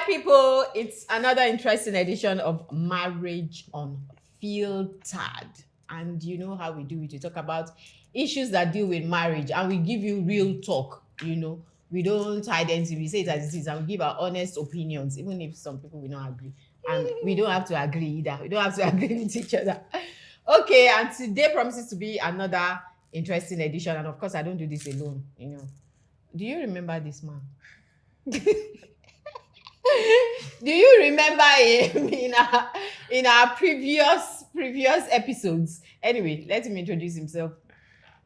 people, it's another interesting edition of Marriage Unfiltered. And you know how we do it. We talk about issues that deal with marriage and we give you real talk, We don't hide anything. We say it as it is and we give our honest opinions, even if some people will not agree. And we don't have to agree either. We don't have to agree with each other. Okay, and today promises to be another interesting edition. And of course, I don't do this alone, Do you remember this man? Do you remember him in our previous episodes? Anyway, let him introduce himself.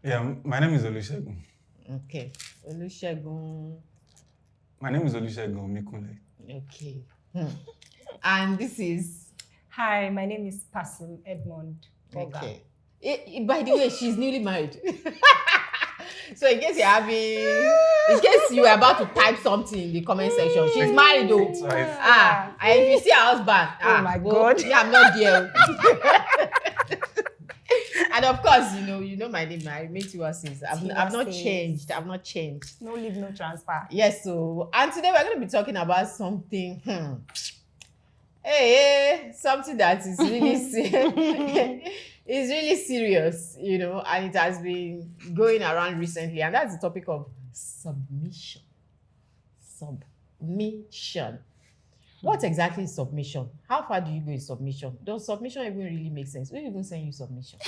Yeah, my name is Olusegun. Okay, Olusegun. My name is Olusegun Mikunle. Okay. And this is... Hi, my name is Pasim Edmond. Okay. By the way, she's newly married. So in case you are about to type something in the comment section, she's married though. And if you see her husband, my God, yeah, I'm not there. And of course, you know my name. I made you since I've not changed. I've not changed. No leave, no transfer. Yes. So, and today we're going to be talking about something. Something that is really it's really serious, and it has been going around recently, and that's the topic of submission. Submission. What exactly is submission? How far do you go in submission? Does submission even really make sense? Who even send you submission?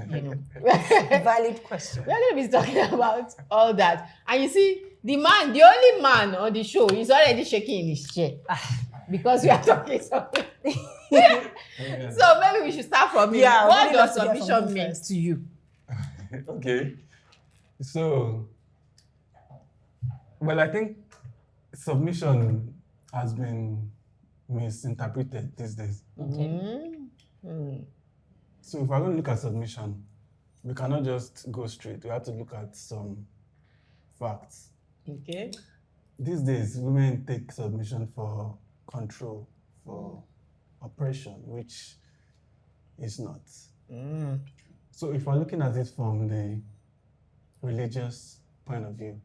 Valid question. We're going to be talking about all that. And you see, the only man on the show is already shaking in his chair because we are talking something. So maybe we should start from you. What does submission mean to you? Okay. So, well, I think submission has been misinterpreted these days. Okay. So if we're going to look at submission, we cannot just go straight. We have to look at some facts. Okay. These days, women take submission for control, for oppression, which is not. So if we're looking at it from the religious point of view,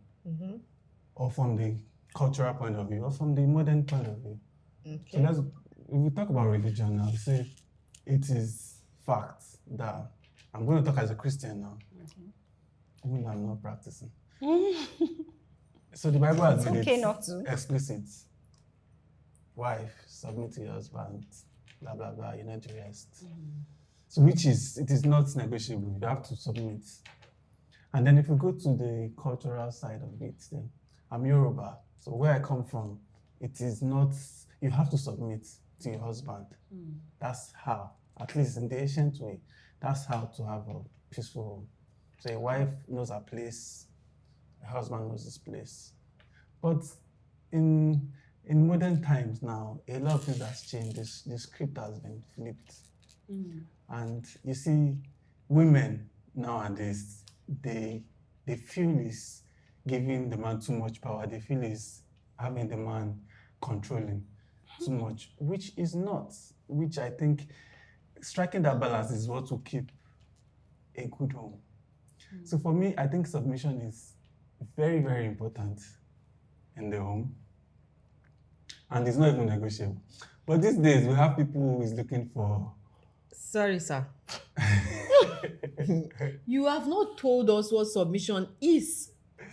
or from the cultural point of view, or from the modern point of view. Okay. So if we talk about religion now, say it is fact that I'm going to talk as a Christian now, even though I'm not practicing. So the Bible has made it explicit. Wife, submit to your husband, blah, blah, blah, you know the rest. So it is not negotiable. You have to submit. And then if we go to the cultural side of it, then I'm Yoruba. So where I come from, it is not, you have to submit to your husband. That's how, at least in the ancient way, that's how to have a peaceful home. So a wife knows her place, a husband knows his place. But in modern times now, a lot of things has changed. The script has been flipped. And you see, women nowadays, they feel is giving the man too much power. They feel is having the man controlling too much, which is not. Which I think striking that balance is what will keep a good home. So for me, I think submission is very, very important in the home. And it's not even negotiable. But these days, we have people who is looking for... Sorry, sir. You have not told us what submission is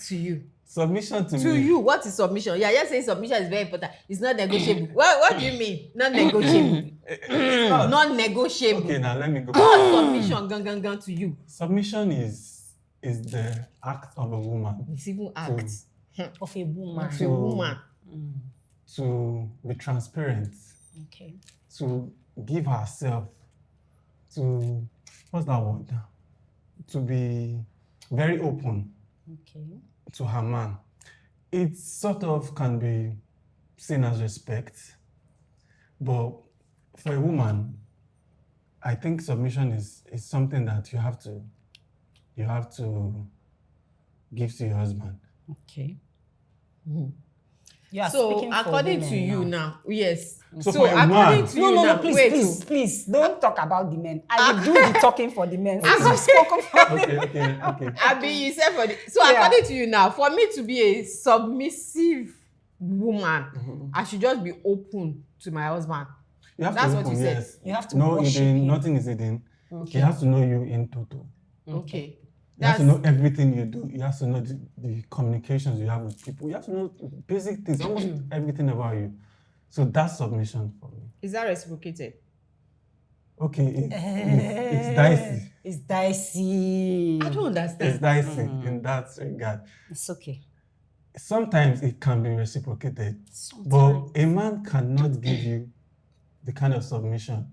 to you. Submission to me. To you, what is submission? Yeah, you're saying submission is very important. It's not negotiable. What do you mean? Not negotiable. Non-negotiable. Okay, now let me go. What's submission gang to you? Submission is the act of a woman. It's even act of a woman. of a woman. To be transparent. Okay. To give herself. To, what's that word? To be very open. Okay. To her man. It sort of can be seen as respect, but for a woman, I think submission is something that you have to give to your husband. Okay. So according to you now, yes. So So for a according man, to you now, please, don't talk about the men. I will do the talking for the men. Since you've spoken for Okay. Abi, you said for the... So according to you now, for me to be a submissive woman, I should just be open to my husband. You have That's to what open, you said. yes. You have to No worship hidden, him. nothing is hidden. Okay. He has to know you in total. Okay. You have to know everything you do. You have to know the communications you have with people. You have to know basic things, almost everything about you. So that's submission for me. Is that reciprocated? Okay, it's dicey. It's dicey. I don't It's understand. dicey in that regard. It's okay. Sometimes it can be reciprocated, Sometimes but a man cannot give you the kind of submission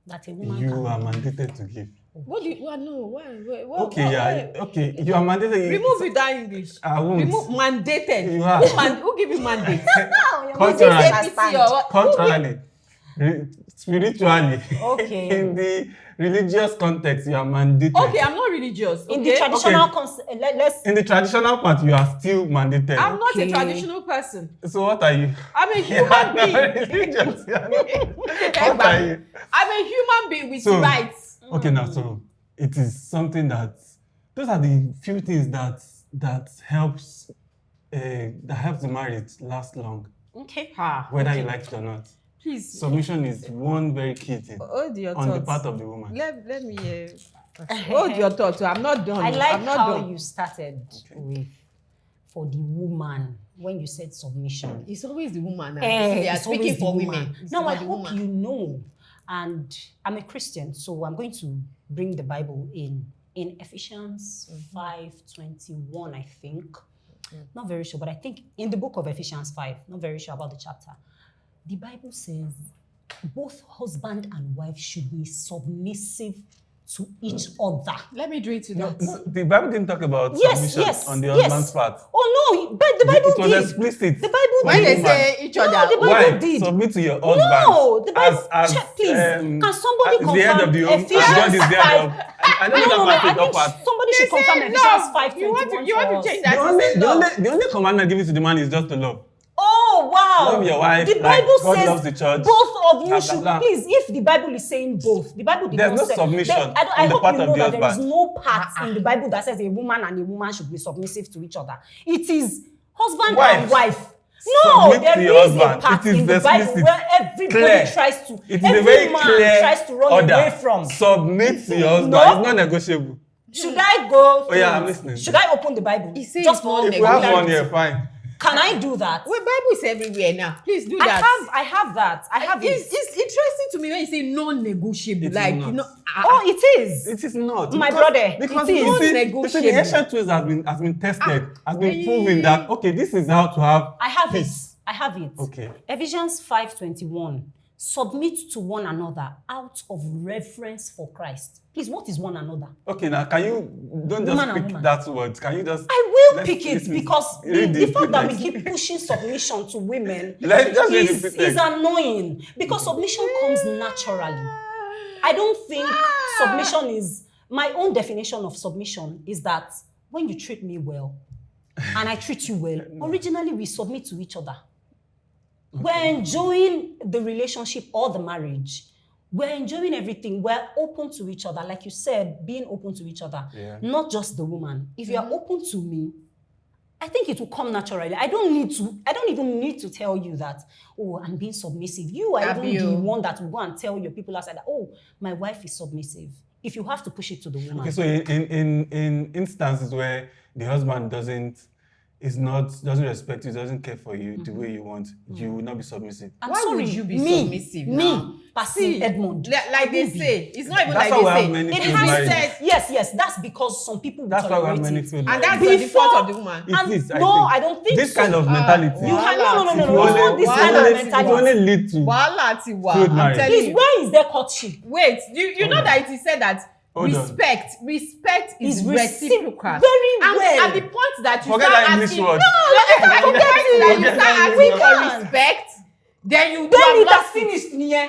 that a woman you can are do. mandated to give. What do you? Well, no. Why? Okay, yeah, okay. You are mandated. Remove it that English. I won't. Remove mandated. You are. Who give you mandate? Culturally. APC or what? Culturally, spiritually, Okay. in the religious context, you are mandated. Okay, I'm not religious. In okay? the traditional Okay. let's In the traditional part, you are still mandated. I'm not a Okay. traditional person. So what are you? I'm a You are human not being. religious. You are not- What are you? I'm a human being with So- rights. Okay, now so it is something that those are the few things that helps the marriage last long, okay. whether you like it or not. Please, Submission is one very key thing hold your on the thoughts. part of the woman. Let me hold your thoughts. I'm not done. I like I'm not how done. you started with for the woman when you said submission. It's always the woman. Now. Eh, They are it's always speaking the for woman. women. It's Now I about the hope woman. you know, and I'm a Christian, so I'm going to bring the Bible in Ephesians 5:21, I think. Not very sure, but I think in the book of Ephesians 5, not very sure about the chapter. The Bible says both husband and wife should be submissive to each other. Let me do it to that. No, the Bible didn't talk about Yes, submission yes, on the yes. husband's part. Oh no, but the Bible It was did. explicit. The Bible When did. they say each other, No, the Bible Why did. submit to your husband? No, the Bible. as Please, can somebody as the head of the home. Ephesians As God is the head of. 5? I don't No, know no, that I part. think Part. somebody should They confirm say Ephesians love. 5:21 You want to change that? The only commandment given to the man is just to love. Oh wow! Love your wife The like Bible God says loves the church. both of you Blah, blah, should blah. please. If the Bible is saying both, the Bible did There's not no say. submission I on the hope part you of know the that there is husband. no part in the Bible that says a woman and a woman should be submissive to each other. It is husband Wife. and wife. No, Submit there to your is a husband. part It is in the Bible explicit. where everybody Clear. tries to. It is a every very man clear tries to run order. away from. Submit to your husband. No. It's not negotiable. Should I go? Oh, yeah, through I'm it? listening. Should I open the Bible? He says Just it's not for If we have clarity. one here, fine. Can I do that? Well, Bible is everywhere now. Please do that. I have that. I have it. It's interesting to me when you say non-negotiable. It is Like, not. you know, Oh, it is. It is not. My brother, Because it is. you see, Non-negotiable. the ancient ways has been tested, has been eh. proven that okay, this is how to have I have peace. it. I have it. Okay. Ephesians 5:21. Submit to one another out of reverence for Christ. Please, what is one another? Okay, now can you don't just Woman and pick woman. that word? Can you just I will let's pick it listen. because Read the it, fact that we let's- keep pushing submission to women Let's just read is the pretext. annoying because submission comes naturally. I don't think submission is my own definition of submission is that when you treat me well and I treat you well, originally we submit to each other. We're enjoying the relationship or the marriage. We're enjoying everything. We're open to each other. Like you said, being open to each other. Yeah. Not just the woman. If you are open to me, I think it will come naturally. I don't even need to tell you that, oh, I'm being submissive. You are even Abio. the one that will go and tell your people outside that, oh, my wife is submissive. If you have to push it to the woman. Okay, so in instances where the husband doesn't respect you, doesn't care for you the way you want, you will not be submissive. I'm Why sorry, would you be me, submissive Me, now? Passing Edmond. like they say, it's not even That's like why we they have say. many It failed has marriages. said, Yes, that's because some people will That's why we have tolerate many it. failed and marriages. that's the Before- fault of the woman. It And is, no, think. I don't think This so. kind of mentality. You can no. It will It's not only- this it kind will of only- it will mentality. only lead to Wahala tiwa. Failed I'm marriage. telling Please, you. where is their courtship? Wait, you know on. that it is said that Hold on. respect is Is reciprocal. very and, well. and the point that you Forget start that English asking, word. that you Forget that start English asking word. for respect, then you Then have it has lost it. finished, yeah.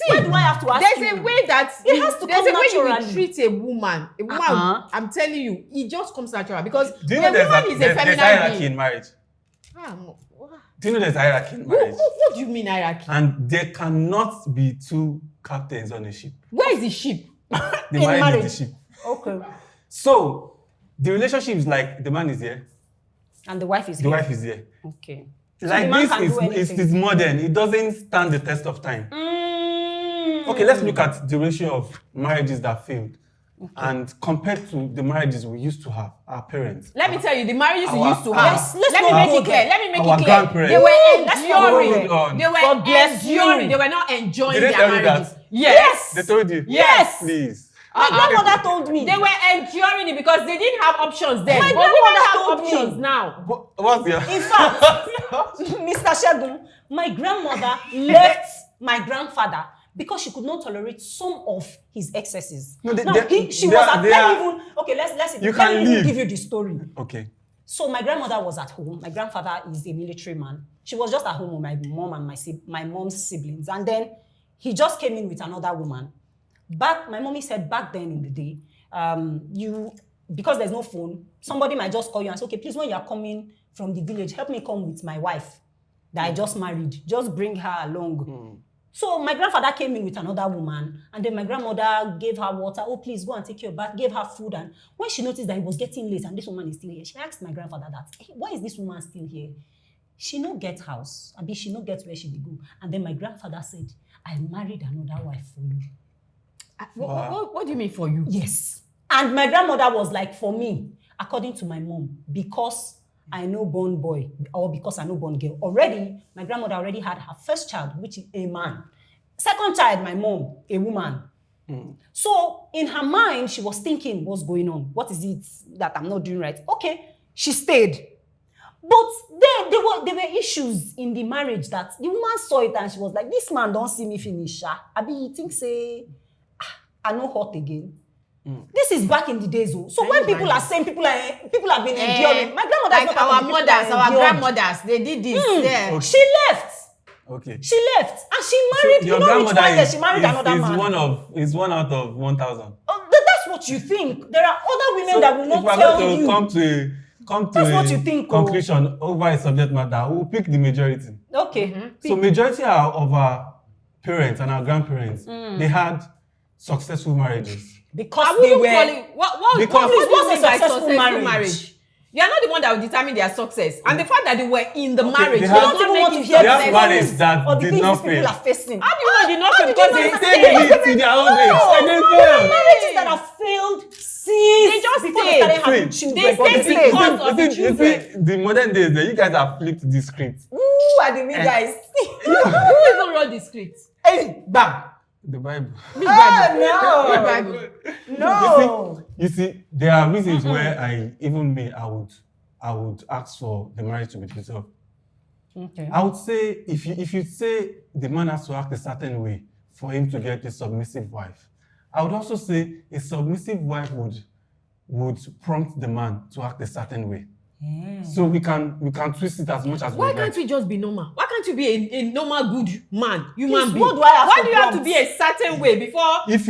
Why do I have to ask There's you? a way that It has to there's come a way you will naturally. treat a woman. A woman, I'm telling you, it just comes natural because Do you a know there's woman is a there's feminine hierarchy being. in marriage? What Do you know there's hierarchy in marriage? do you mean hierarchy? And there cannot be two captains on a ship. Where is the sheep? The In marriage marriage. is the ship. Okay. So the relationship is like the man is here, And the wife is the here. wife is here. Okay. like the man this can do is anything. modern. It doesn't stand the test of time. Okay, let's look at the ratio of marriages that failed. And compared to the marriages we used to have, our parents. Let me tell you, the marriages we Our- used to have. Yes, let's let me not make go it clear. there. Let me make Our it clear. grandparents. They were Let's not go enduring. there. They were God bless enduring. you. They were not enjoying Did they their tell you marriages. that? Yes. They told you? Yes. Please. My grandmother told me. They were enduring it because they didn't have options then. My But we grandmother have told me. options now. What's your... In fact, Mr. Shegun, my grandmother left my grandfather because she could not tolerate some of his excesses. No, Now, she they was are- at they let are- me even okay. Let You me can even leave. give you the story. Okay. So my grandmother was at home. My grandfather is a military man. She was just at home with my mom and my mom's siblings, and then he just came in with another woman. My mommy said back then in the day, because there's no phone, somebody might just call you and say, okay, please, when you are coming from the village, help me come with my wife that I just married. Just bring her along. So my grandfather came in with another woman, and then my grandmother gave her water. Oh, please go and take your bath. Gave her food, and when she noticed that it was getting late and this woman is still here, she asked my grandfather that, hey, why is this woman still here? She no get house. I mean, she no get where she dey go. And then my grandfather said, I married another wife for you. What do you mean for you? Yes. And my grandmother was like, for me, according to my mom, because I know born boy or because I know born girl. Already, my grandmother already had her first child, which is a man. Second child, my mom, a woman. So in her mind, she was thinking, what's going on? What is it that I'm not doing right? Okay, she stayed. But then there were issues in the marriage that the woman saw it and she was like, this man don't see me finish. Abi, you think say, I no hot again. This is back in the days. So when people are saying people have been enduring, my grandmother like our mothers, our grandmothers, they did this. Yeah. Okay. She left. Okay. She left and she married. Your You know which grandmother one she married another man. is one out of 1,000. That's what you think. There are other women that will not tell you. If we're going to come to That's a what you think, conclusion over a subject matter, we'll pick the majority. Okay. So majority of our parents and our grandparents, they had successful marriages. Because they were. What do Because- you mean by successful successful marriage? You are not the one that will determine their success. And the fact that they were in the marriage, they does have- not You don't make want it to hear They have successful. marriage that or the did things not these people fail. are facing. How do you know they not fail? Because They they stayed to their own age. And they failed. Marriages that have failed since They just before stayed. they started having See, children. they but stayed stayed. because of the children. The modern days, you guys have flipped the script. Ooh, are the me guys. Who even wrote the script? Hey, bam. The Bible. Which Bible? Which No. Bible? No. You see, there are reasons where I would ask for the marriage to be dissolved. Okay. I would say if you say the man has to act a certain way for him to get a submissive wife, I would also say a submissive wife would prompt the man to act a certain way. So we can twist it as much as we Why like. can't we just be normal? Why can't you be a normal good man, human Please, being? what do I have Why to do you have to prompt? be a certain way before? If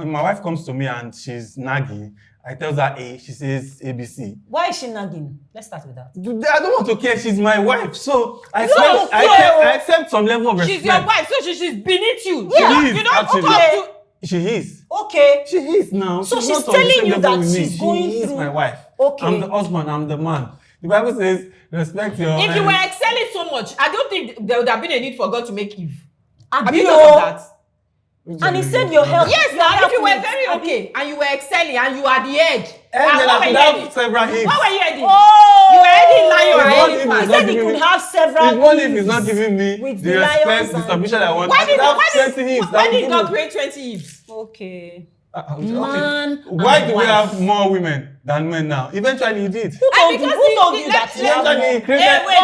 my wife comes to me and she's naggy, I tell her A, she says ABC. Why is she nagging? Let's start with that. I don't want to care. She's my wife, so I don't care. I accept some level of respect. She's your wife, so she's beneath you. Yeah. She is, You don't actually. come to. She is. Okay. She is now. So she's not on the telling same you level that with me. she's going She is through- my wife. Okay. I'm the husband. I'm the man. The Bible says, respect your. If you were excelling so much, I don't think there would have been a need for God to make Eve. Have Abi you o. thought of that? And he said your health. Yes, your now health if you were needs- very okay and you were excelling and you are the head, And and then what I were could you have heading? several hips. What were you heading? Oh. You were heading lion or If heading one man? is He not said he giving could me- have several. If one if things. is not giving me With the the respect, lions the and- submission I want, Why I did could have 20 hips. why did God create 20 Eves? Okay. Okay. Man Why and do we wife. have more women than men now? Eventually you did. Who told you? because Who told you let- that you have Eventually he more? created. Hey, wait,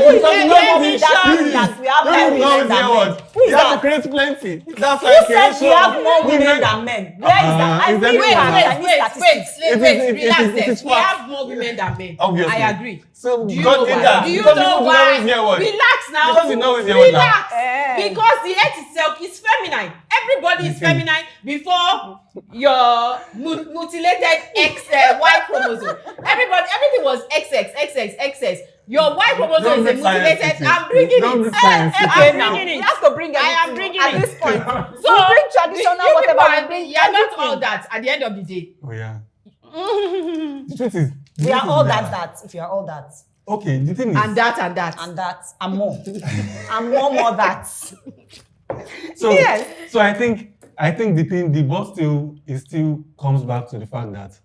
Who is let me that show you. that we have more You know women the than word. men? Who is You have to that? create plenty. That's Who why said we have more women than men? Where is that? I is read everyone. that. I need Wait, statistics. relax. It is We fact. have more women than men. Obviously. I agree. So Do you God know did why? that. Do you Because know people why? always hear what? Relax now. Because you know it's your word now. Relax. Eh. Because the earth itself is feminine. Everybody is Okay. feminine before your mutilated Y chromosome. Everything was XX. Your Y chromosome Don't is a bring science mutilated. into it. I'm bringing Don't it. bring science into Okay, it. now bringing we it. have to bring I everything am bringing at it. this point. So we bring traditional you whatever. people We bring are not everything. all that at the end of the day. Oh yeah. The truth is, We are all that. If you are all that, Okay, the thing is, and that and that. And that, and more. And more that. so Yes. so I think the boss still comes back to the fact that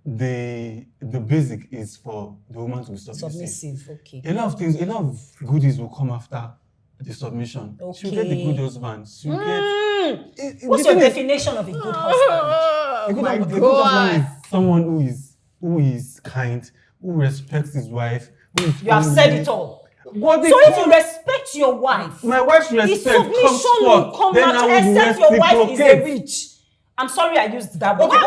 the basic is for the woman to be submissive. Submissive, okay. A lot of goodies will come after the submission. She'll get the good husband. She'll get. What's your definition of a good husband? Oh my A good God. husband is someone who is kind, who respects his wife. Who is You have friendly. said it all. What So if you respect your wife, my wife's the respect comes submission will forth, come then I out, will except your wife is a reciprocate. witch. I'm sorry I used that word. Okay,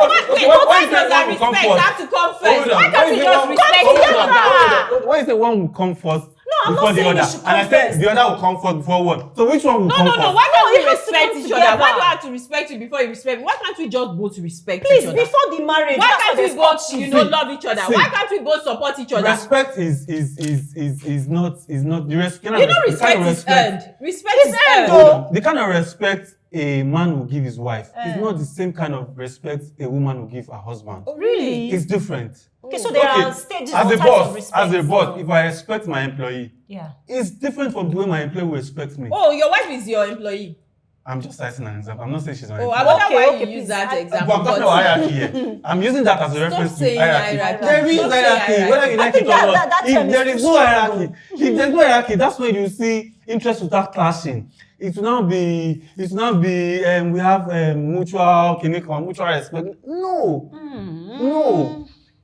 Why is does that that one will come respect first? have to come Hold first? on. Why can't Why we is just the respect one- each hold on, other? hold on. Why is the one will come first I'm before not the saying it other? should And I come said first. the other will come first before what? So which one will come No. first? Why can't we it has to respect come each other? Why do together. I have to respect you before you respect me? Why can't we just both respect Please, each other? before the marriage, Why that's can't what we there's both, courtship. love each other? See. Why can't we both support each other? Respect is not Respect is earned. Respect is earned. though. The kind of respect a man will give his wife is not the same kind of respect a woman will give her husband. Oh, really? It's different. Okay, so there are stages as or a types of boss, respect. if I respect my employee, Yeah. it's different from the way my employee will respect me. Oh, your wife is your employee. I'm just citing an example. I'm not saying she's my Oh, I employee. wonder Okay, why okay, you please. use that But example. I'm talking about hierarchy here. I'm using that as a reference to saying hierarchy. hierarchy. There is Stop saying hierarchy, hierarchy. whether you I like think it or not. that term If there is is too no strong. hierarchy, if there's no hierarchy, that's when you see interest without clashing. It will now be we have mutual respect.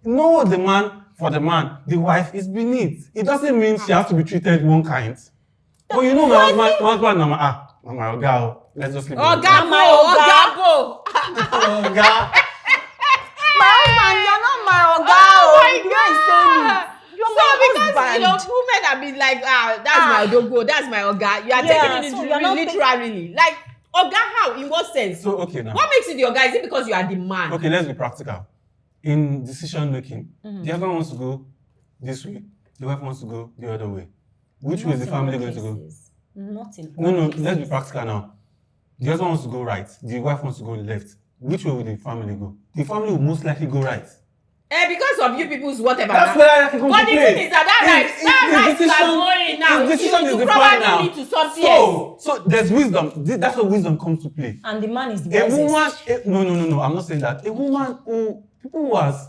No, the man for the man, the wife is beneath. It doesn't mean she has to be treated one kind. But you know my husband, my girl. Let's just leave it. Oh, at that. Gabo. Oga. My husband, you're not my oga. Oh my The way he's saying it. God. You're So my because husband. women have been like, that's my dogo, that's my oga. You are Yeah, taking so it you're not literally. Like, oga how? In what sense? So okay now. What makes it your guy? Is it because you are the man? Okay, let's be practical. In decision making, the husband wants to go this way, the wife wants to go the other way. Which way is the family going to go? Not in No, let's be practical now. The husband wants to go right, the wife wants to go left. Which way will the family go? The family will most likely go right. Because of you people's whatever. That's now. where hierarchy comes But to the play. thing is that right is going now. His decision is You defined probably now. need to something else. So there's wisdom. That's where wisdom comes to play. And the man is the A wisest. woman, no, I'm not saying that. A woman people who has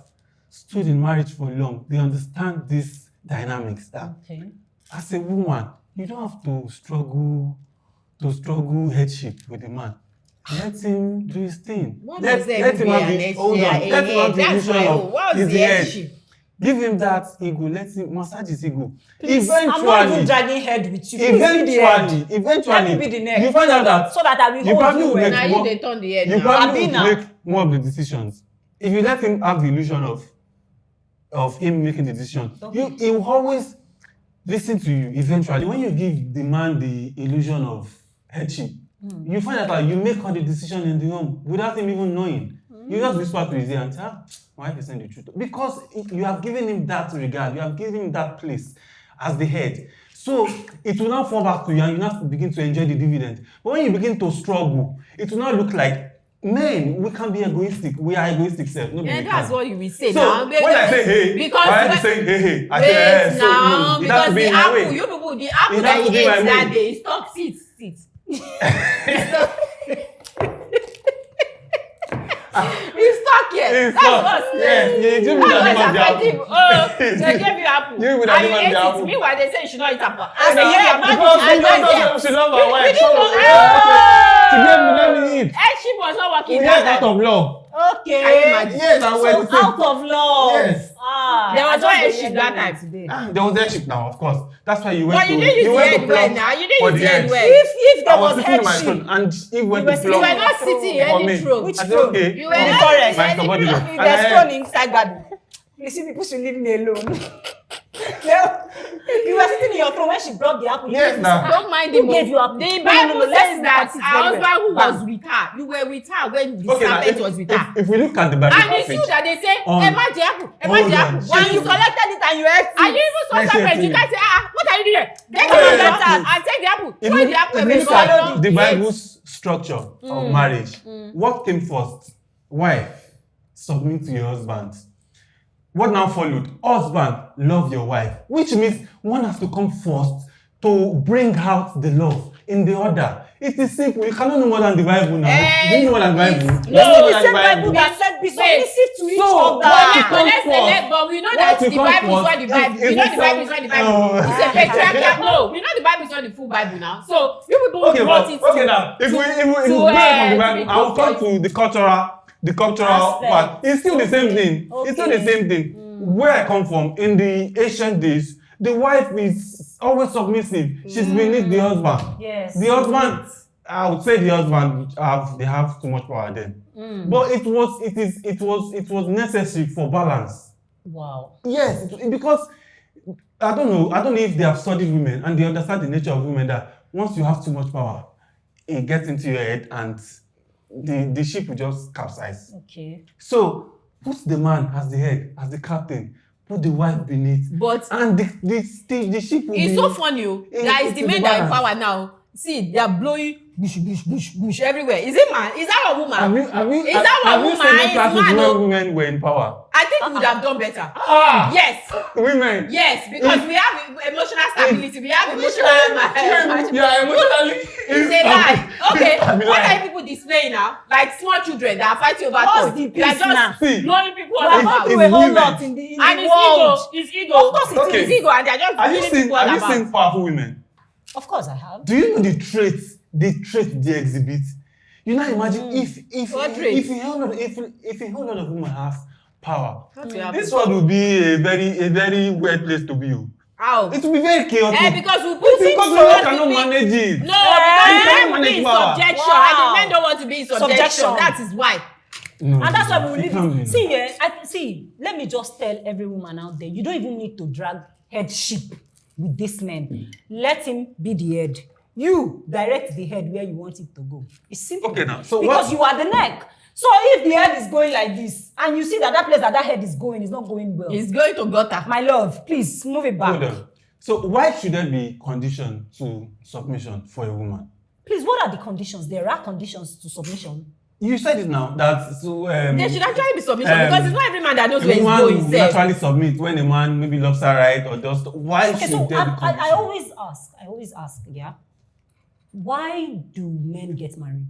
stood in marriage for long, they understand these dynamics. That Okay. as a woman, you don't have to struggle headship with the man. Let him do his thing. What Let does that him mean, have an the hold on. head? Let him have the That's illusion my of own. What was he's the the head. headship? Give him that ego. Let him massage his ego. Please, I'm not even Eventually, dragging head with you. Please be the head. eventually, Let me be the neck. you find out that So that I will you hold probably you will well. make Now more- you they turn the head you now. probably Abi will now. make more of the decisions. If you let him have the illusion of him making the decision, Okay. he will always listen to you eventually. When you give the man the illusion of headship, you find out that you make all the decision in the home without him even knowing. You just whisper to his ear and say, my wife is saying the truth. Because you have given him that regard, you have given him that place as the head. So it will now fall back to you and you now begin to enjoy the dividend. But when you begin to struggle, it will not look like, men, we can be egoistic. We are egoistic self. No, Yeah, we that's can. what you will say So now. when I say hey, because why are you when- saying hey? I wait say hey. So now, it has to because be the in my apple, way. you people, the apple It that has to he be my ate that way. day, stop, sit. He's stuck here. It's That's not. what's Yes, you give me That's that what's name of the affecting. apple. Oh, they gave you apple. Give me that And name you of ate the it. apple. Meanwhile, they say you should not eat apple. I say, And yeah, you Because I you don't don't care. know she love my wife. didn't So know- she gave me let me eat. Headship was not working We that get out time. of love. Okay. Can you imagine? Yes, and we're the So same. out of love. Yes. There was no I head just ship dey that hear time. today. There was headship now, of course. That's why you went But to you didn't use the went to head well plug now. You for didn't use the the head head. well. If I there was was sitting in my headship, throne and he went were to sitting You plug were not sitting in for any me. throne. Which I said, throne? okay. You were in the not forest. My in any subordinate. throne. If And there's I- stone inside garden, you see people should leave me alone. You were sitting in your throne when she brought the apple. Yes, now. Don't mind Who him. gave you apple? The No, Bible let's says that practice her very well. husband who was with her, you were with her when the Okay, now, serpent was with her. if we look at the Bible And it's passage, you that they say, On- Emma the apple, Emma Hold the on. apple. Yes, When you yes. collected it and you ate it. And you even saw Yes, serpent, yes, you yes. can't say, what are you doing? Get Wait, your wait, daughter wait. and take the apple. if Throw you the apple if away. you look So at the you Bible's structure of marriage, what came first? Wife, submit to your husband. what now followed? Husband, love your wife, which means one has to come first to bring out the love in the other. It is simple. You cannot know more than the Bible now. Do you know more than the Bible? No, You know more the than same Bible that said be submissive to each other. But we know that the Bible is not the Bible. We know the Bible is not the Bible. It's a patriarchal. No, we know the Bible is not the full Bible now. So you people brought it. Okay, now if we break from the Bible, I'll come to the cultural part. It's still the same thing. It's still the same thing. Where I come from, in the ancient days, the wife is always submissive. She's beneath the husband. Yes. The husband, I would say the husband they have too much power then. But it was necessary for balance. Wow. Yes, because I don't know if they have studied women and they understand the nature of women, that once you have too much power, it gets into your head and the ship will just capsize. Okay. So put the man as the head, as the captain. Put the wife beneath. But and the ship will it's be... so funny. That is the men that are in power now. See, they are blowing bush everywhere. Is it man? Is that a woman? Have you Is that a woman? seen any classes Man, where no. women were in power? I think we would have done better. Yes. Women. Yes, because we have emotional stability. We have emotional. Yeah, emotionally. It's a lie. Okay, I mean, what like- are people displaying now? Like small children that are fighting over What's toys. the They are peace now? just blowing people all We are about. going through a whole women. lot in the And world. it's ego. Of course it Okay. It's ego, and they are just Have you blowing seen people all about. powerful women? Of course I have. Do you know the traits they exhibit? You now imagine if What traits? a whole lot of women have power, What will happen? this world will be a very weird place to be. How? It will be very chaotic. Because we put in because so women much cannot to be- manage it. No, because you we cannot have to be manage in power. subjection, Wow. and the men don't want to be in subjection. Subjection. That is why. No, And that's why we it leave can't be. it. See, let me just tell every woman out there, you don't even need to drag headship with this man. Let him be the head. You direct the head where you want it to go. It's simple. Okay, now, so because what- you are the neck. So if the head is going like this, and you see that place that head is going is not going well, It's going to gutter. my love, please move it back. Hold on. So why should there be condition to submission for a woman? Please, what are the conditions? There are conditions to submission. You said it now that There should actually be submission because it's not every man that knows a where he's woman going. will Sef. naturally submit when a man maybe loves her right or just why Okay, should so there be condition? I always ask, yeah, why do men get married?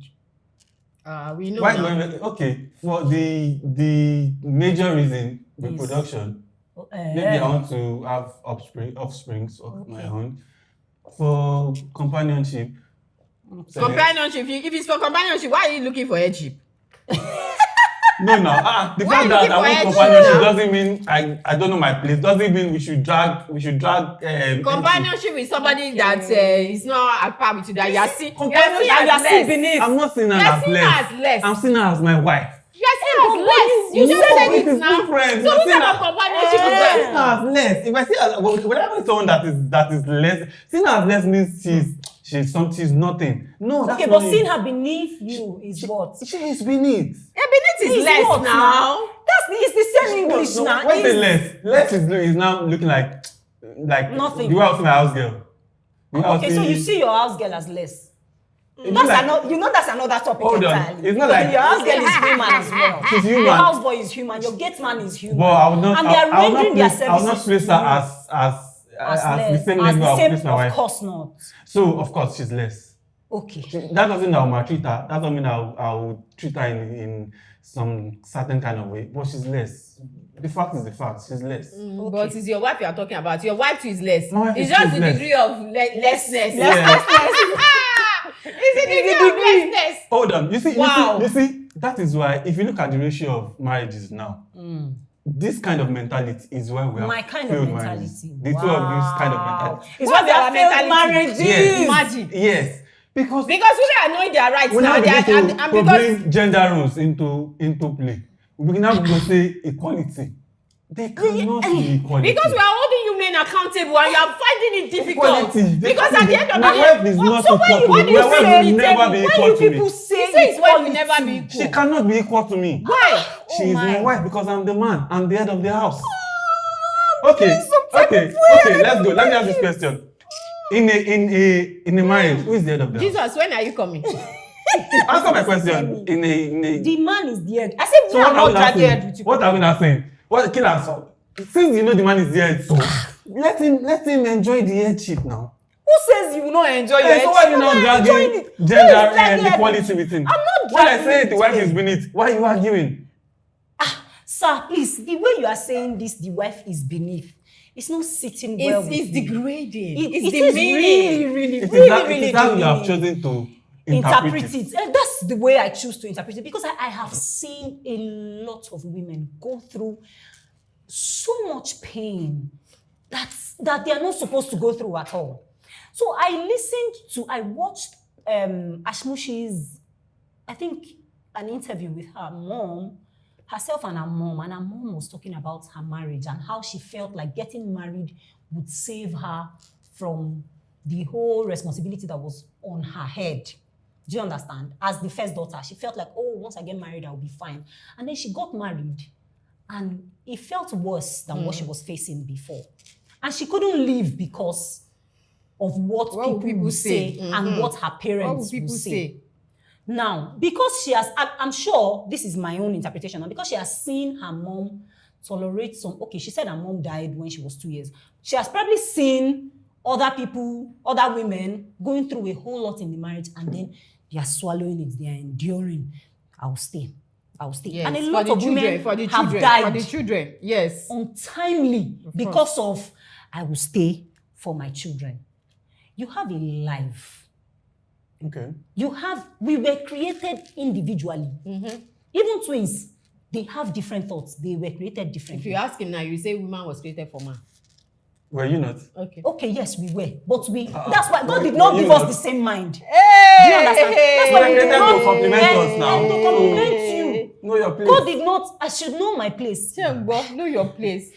We know Why now. do women, okay, for the major reason, reproduction. Maybe I want to have offsprings of my own. For companionship. Companionship. If it's for companionship, why are you looking for headship? No. The Why fact you that looking I for want headship companionship now? doesn't mean I don't know my place. Doesn't mean we should drag. Companionship with somebody that is not at par with you, that you are seeing. Companionship that you are seeing less. beneath. I'm not seeing her You're as seeing her less. as less. I'm seeing her as my wife. You are seeing her as less. You just No, said it it is now. different. So You're what seeing type of her- companionship is I'm that? seeing her as less. If I see her, whenever someone that is less, seeing her as less means she's nothing. No, that's Okay, not but it. seeing her beneath you is what? She is beneath. Yeah, beneath is It's less what now. It's the same English No, now. when they It's- less is now looking like Nothing. the way I see my house girl. The way I Okay, so you see your house girl as less. It's That's like- that's another topic Hold on. entirely. It's not Because like- your house girl is human as well. She's human. Your house boy is human. Your gate man is human. But I would not. And they are I would not rendering their place. I would not services place to her you as the less. same As level the I would same, place my of wife. course not. So of course she's less. Okay. That doesn't mean I will maltreat her. That doesn't mean I will treat her in some certain kind of way. But she's less. The fact is the fact. She's less. But it's your wife you are talking about. Your wife too is less. My wife It's is just the less. degree of lessness. Yeah. It's the degree of lessness. Hold on. You see, Wow. you see, that is why if you look at the ratio of marriages now, this kind of mentality is why we have My kind of failed mentality. marriages. The two of you kind of mentality. It's why What's there our are failed mentality? marriages. Yes. Imagine. Yes. Because Because women are knowing their rights we now. now They are, begin and to because bring gender roles into play. We begin now to say equality. There cannot be equality. because we are holding you men accountable and you are finding it difficult. Equality. Because at the end of the My day, wife is not So when supportable. you My wife say will never be when equal you to people me. say he says his wife will equality, never be equal. She cannot be equal to me. Why? She is my my. wife because I'm the man. I'm the head of the house. Okay, let's go. Let me ask this question. In a marriage, who is the head of the house? Jesus, when are you coming? Answer my question. In a The man is the head. I said, so me, what I'm are we not now dragging head saying? with you. What are we now saying? What kill us? Since you know the man is there, so let him enjoy the head shit now. Who says you will not enjoy your Hey, so why you not dragging gender equality with him? I'm not When I dragging say it the wife with is him. beneath, why are you arguing? Sir, please, the way you are saying this, the wife is beneath. It's not sitting well with It's me. degrading. It It's is demeaning. really It is really how you have demeaning. chosen to Interpret it. That's the way I choose to interpret it, because I have seen a lot of women go through so much pain that they are not supposed to go through at all. So I watched Ashmushi's, I think, an interview with her mom, herself and her mom was talking about her marriage and how she felt like getting married would save her from the whole responsibility that was on her head. Do you understand? As the first daughter, she felt like, oh, once I get married, I'll be fine. And then she got married, and it felt worse than what she was facing before. And she couldn't leave because of what people would say and what her parents would say. Now, because she has, I'm sure this is my own interpretation, and because she has seen her mom tolerate she said her mom died when she was 2 years. She has probably seen other people, other women going through a whole lot in the marriage, and then they are swallowing it, they are enduring. I'll stay. Yes, and a lot of women have died for the children. Yes. untimely because of I will stay for my children. You have a life. Okay. We were created individually. Even twins, they have different thoughts. They were created differently. If you ask him now, you say woman was created for man. Were you not? Okay, yes, we were. But that's why God did not give us the same mind. Hey! Do you understand? That's why We He are did created not to compliment us now. to compliment you. Know your place. God did not, I should know my place. Know your place.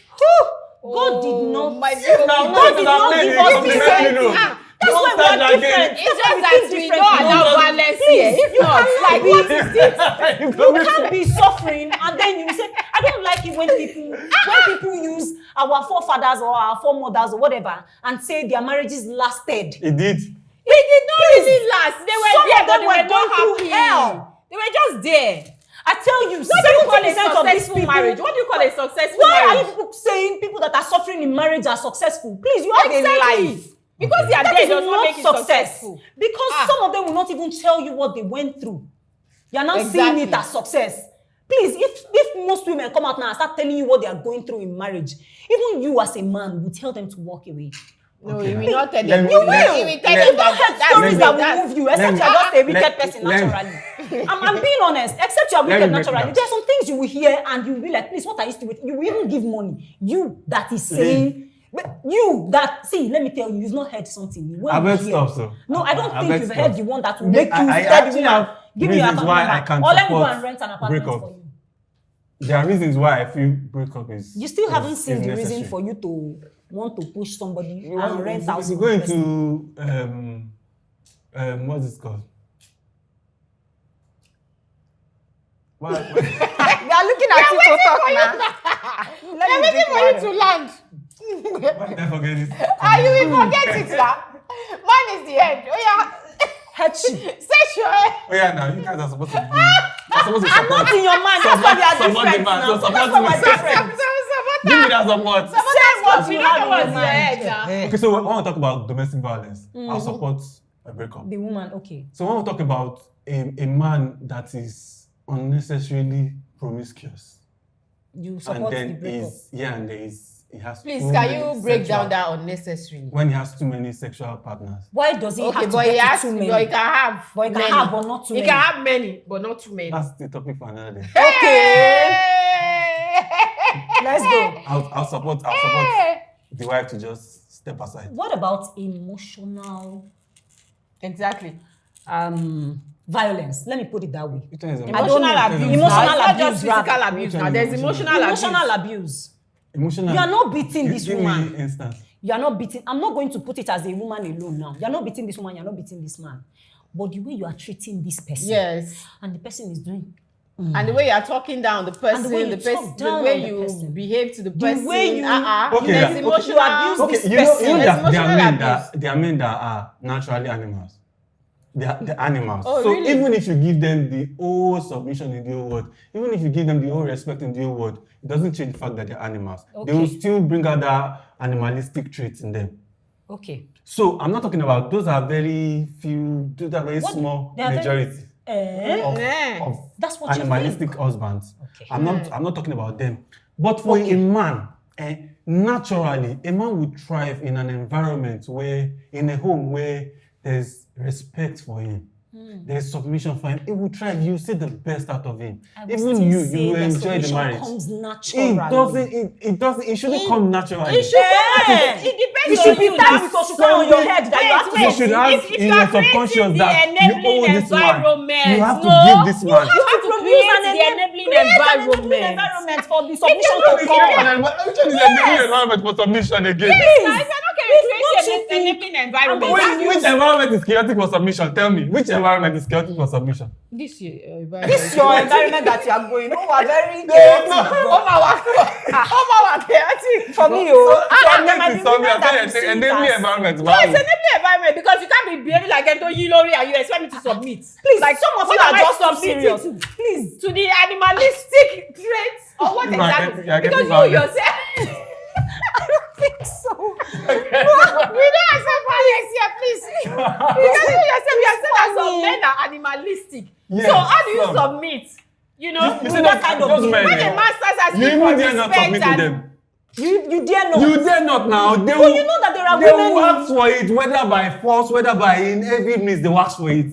God did not. My God did not give us the same. That's why we are different. It's That's just why we that think we different. don't allow violence here. If you not, cannot like be- what is this? You can't be suffering and then you say, I don't like it when people use our forefathers or our foremothers or whatever and say their marriages lasted. It did. It did not really last. They were Some there, of but them they were were not going through happy. hell. They were just there. I tell you, What do you call a 70% of these successful people. marriage? What do you call a successful Why are you marriage? people saying people that are suffering in marriage are successful? Please, you have a life. Because they are That there is does not make it not success. successful. Because some of them will not even tell you what they went through. You are not seeing Exactly. it as success. Please, if most women come out now and start telling you what they are going through in marriage, even you as a man will tell them to walk away. No, Okay. you will not tell Let them. me- You let- will tell You them don't have that stories that that's- will move you, except me- you are just a wicked let- person let- naturally. I'm being honest. Except you are Let wicked me break it naturally. down. There are some things you will hear and you will be like, please, what are you still with? You will even give money. You that is saying, but you that, see, let me tell you, you've not heard something. When I've you heard hear- stuff, so. No, I don't I've think heard you've stuff. heard the one that will make you I tell the actually woman, have give me your reasons apartment why I back. can Or let me go support and rent an apartment breakup. for you. There are reasons why I feel breakup is. You still haven't is seen the necessary. reason for you to want to push somebody You and rent house. you for go the person. into what's it called? What? They are looking at you to talk now. They're waiting for you to land. Why did I forget this? You will forget it, sir. Mine is the end. Oh yeah. Headship. Say sure. Oh yeah, now you guys are supposed to be. You're supposed to I'm support. not in your mind. That's why we are Support the different man. now. So That's support why me. we're different. Give me that support. Say what We you don't have know in what's your in your head mind. now. Okay, so when we talk about domestic violence, I'll support a breakup. The woman, okay. So when we talk about a man that is unnecessarily promiscuous, You and support the then breakup. he has Please, too can many you break sexual- down that unnecessary? when he has too many sexual partners? Why does he Okay, have to but he get has, to too but he many? can have. But he can many. have, but not too He many. can have many, but not too many. That's the topic for another day. Okay. Let's go. I'll support the wife to just step aside. What about emotional Exactly. violence? Let me put it that way. Which one is don't Emotional know. abuse. Emotional Now, it's not just abuse, physical rather. abuse. Which Now one is there's emotional Emotional abuse. abuse. Emotional. You are not beating this Give woman. me instance. You are not beating. I'm not going to put it as a woman alone now. You are not beating this woman. You are not beating this man. But the way you are treating this person, Yes. and the person is doing, And the way you are talking down the person, And the way you the talk down way on the you person. behave to the person, way you- Okay, there's yeah. emotional You abuse Okay, this you know person. that there are Emotional men abuse. that there are men that are naturally animals. they're animals. Oh, So really? even if you give them the whole submission in the whole world, even if you give them the whole respect in the whole world, it doesn't change the fact that they're animals. They will Okay. still bring out that animalistic traits in them. Okay. So I'm not talking about those are very few, those are very What? small They are very- majority of, Eh. of That's what you animalistic husbands. Okay. I'm not talking about them. But for Okay. a man, naturally, a man would thrive in an environment in a home where there's respect for him. There's submission for him. It will thrive. You see the best out of him. I will Even still you say will that enjoy the submission marriage. comes naturally. It doesn't. It shouldn't come naturally. It should Yeah. It depends It on should be you time now. because you come on your head that you have to Wait, You wait. should have If in you your are creating subconscious the that you enabling owe this man. environment, You have to no, give this you man. have to create the enabling environment. environment for the submission to Which come. one is the environment for submission again? Now, if you're not going If to not create you an think- enabling environment, Which environment is chaotic for submission? Tell me. Which environment is chaotic for submission? this This your environment that you are going. No, we are very No, chaotic. no. chaotic. For me, there might be women that will see it enabling as- environment. No, it's enabling environment because you can't be behaving like Ento Yilori and you expect me to submit. Please, like some of you what are am I just too submitting serious. to? Please. To the animalistic traits or what You are exactly? getting Because violent. you yourself, I don't think so. we don't accept violence here, please. Because you yourself, you have said that some funny. men are animalistic. Yes, So how do you some. submit? You know, You see with that that kind of those men, when a eh, man starts asking You for even dare not respect submit to and them. You dare not. You dare not now. They But will, you know that there are they women will in- ask for it, whether by force, whether by in every means, they will ask for it.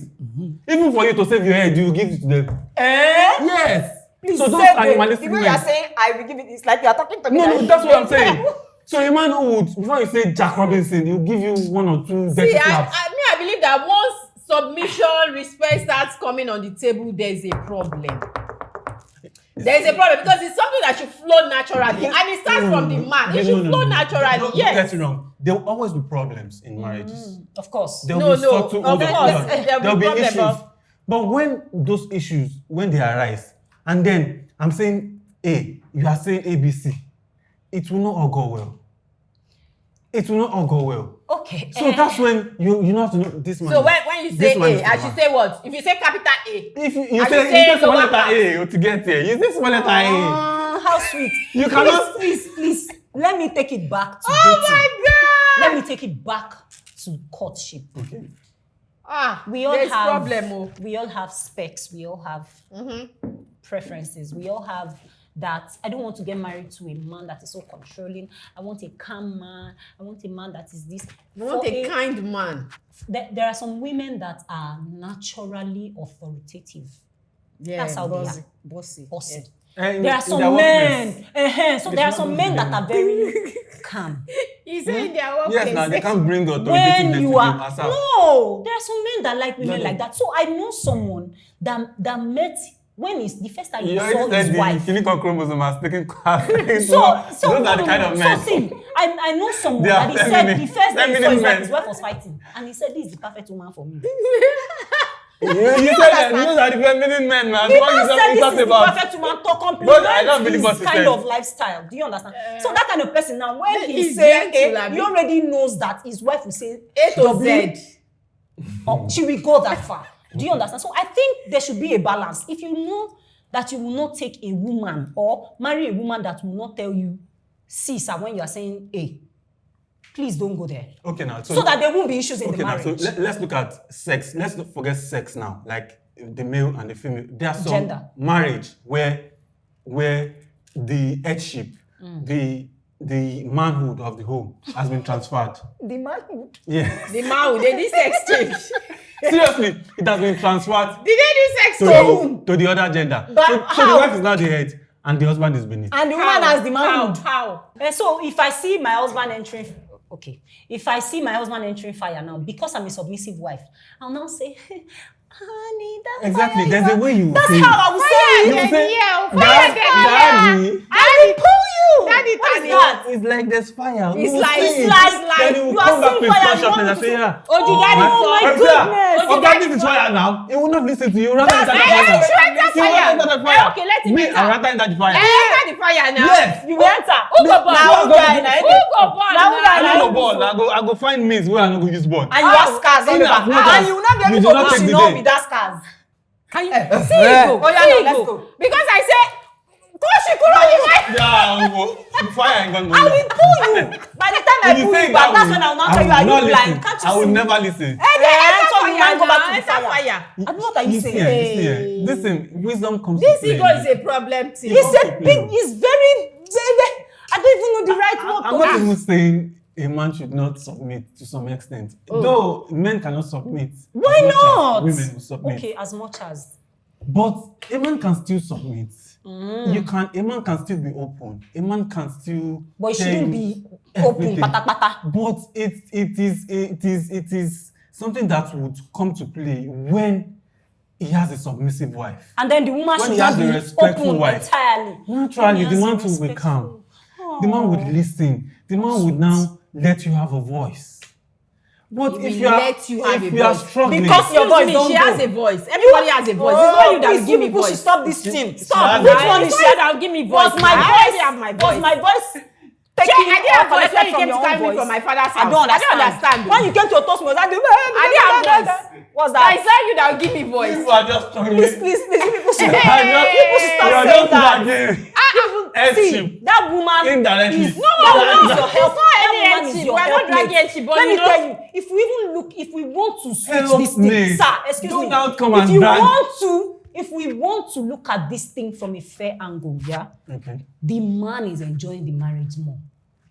Even for you to save your head, you will give it to them. Yes. Please So those say animalistic the way you are men. saying, I will give it. It's like you are talking to me. No, like- that's what I'm saying. So a man who would, before you say Jack Robinson, he'll give you one or two dirty See, slaps. I believe that once submission, respect starts coming on the table, there's a problem. There's a problem because it's something that should flow naturally, and it starts from the man. It should flow naturally. Don't Yes. get it wrong. There will always be problems in marriages. Of course. There No, will be no, subtle of hold course, on. there'll be There'll be problem, issues. But when those issues, when they arise, and then I'm saying A, you are saying ABC, it will not all go well. It will not all go well. Okay. So that's when you know have to know this man. So when you say this man is A, the I man. should say what? If you say capital A, If you I say should say you say small lower letter part. A to get here, you say small letter A. How sweet. You cannot- Please. Let me take it back to oh dating. my God! Let me take it back to courtship. Okay. We all there's have problem. Oh. We all have specs. We all have preferences. We all have that. I don't want to get married to a man that is so controlling. I want a calm man. I want a man that is this. You want For a kind man. There are some women that are naturally authoritative. Yeah, That's how they bossy. are. Bossy. Bossy. And There are in some their men. workplace. So They there are should some not men do that that. are very calm. He's saying their workplace. Yes, now they can't bring authoritative When to you them are herself. no, there are some men that like women No. like that. So I know someone that met when it's the first time You he saw already said his the wife. clinical chromosome has taken class. So those are the kind of men. So see, I know someone They are that he said feminine- the first day he saw feminine men. his wife was fighting, and he said this is the perfect woman for me. You said that those are the feminine men, man. He What now you said talking this is the about? perfect woman to But I complement don't believe what his he kind said. of lifestyle. Do you understand? So that kind of person now, when he He's say gentle, A, abi? he already knows that his wife will say A to W, Z. or she will go that far. Do you understand? So I think there should be a balance. If you know that you will not take a woman or marry a woman that will not tell you C, sir, when you are saying A, please don't go there. Okay, now. So that there won't be issues in the Okay, now. So marriage. let's look at sex. Let's not forget sex now. Like the male and the female. There are some Gender. marriage where the headship, the manhood of the home has been transferred. The manhood. Yes. The man, they did sex change. Seriously, it has been transferred Did they do sex to change? the other gender. But So the how? wife is now the head and the husband is beneath. And the woman has the How? manhood. How? And so if I see my husband entering, okay, if I see my husband entering fire now, because I'm a submissive wife, I'll now say, honey, that Exactly. fire There's is a way you That's say how I will say You it. will say, yeah, Daddy, I will pull you. Daddy, already What is turning. that? It's like there's fire. It's You like- see it's it. like Then you will you are come back seeing with fire, flash you up want and to say, yeah. Oh, the daddy Oh saw. my If goodness. If that is fire now, he will not listen to you. Rather That's enter the the fire. you should enter He will fire. enter the fire. Okay, let him Me, enter. I rather enter the fire. Enter the fire now. Yes. You will enter. Who go born? Now who die na? Who go born Now who die I na? don't know ball. I go find means where I no go use ball. And you have scars all in over. as much And as you will not be you able do to not take push the no day. with that scars. Can you see you go? Oh, yeah, See no, you let's go. go. Because I said, push it, Yeah, fire ain't gonna go. I will pull you. By the time I If you pull say you that back, that's way, when I will not I tell you, will are not you blind? listen. Can't you I will see? never listen. So you can't go back to the enter fire. fire. I don't know what are you saying. Hey. Listen, wisdom comes This to play. ego is a problem thing. It's a big, it's very, I don't even know the right word I'm to not use. even saying a man should not submit to some extent. Though men cannot submit. Why as much as not? Women will submit. Okay, as much as. But a man can still submit. A man can still be open. A man can still. But it tell shouldn't you be open, everything. pata. But it is something that would come to play when he has a submissive wife. And then the woman When should he not has a be respectful open wife. entirely. Naturally, When the he man has too a will be calm. respectful- The man would listen. The man would now let you have a voice. But He if will you are, let you have if a you are voice. struggling, Because your voice Excuse me, don't she go. has a voice. Everybody has a voice. It's not you that will give me people should voice. stop this thing. Stop. Which Now, one it's is not she? you that will give me voice. Was my I voice? already have my voice. Was my voice I taken didn't have voice when collected you from came your to own carry me voice? from my father's house. I don't understand. understand. When you came to toast me, was that the? I didn't have voice. What's That is that? not you that will give me voice. people are just struggling. Please, people should. Hey. People should stop You are saying just that. bargaining. See, Headship. that woman Indirectly. is No, that woman is your it's help. not That any woman is headship. your We're not helpmate. dragging headship, but Let me you know- tell you, if we even look, if we want to switch this thing, Helpmate. sir, excuse Do me. not come If and you drag. if we want to look at this thing from a fair angle, yeah, Okay. the man is enjoying the marriage more.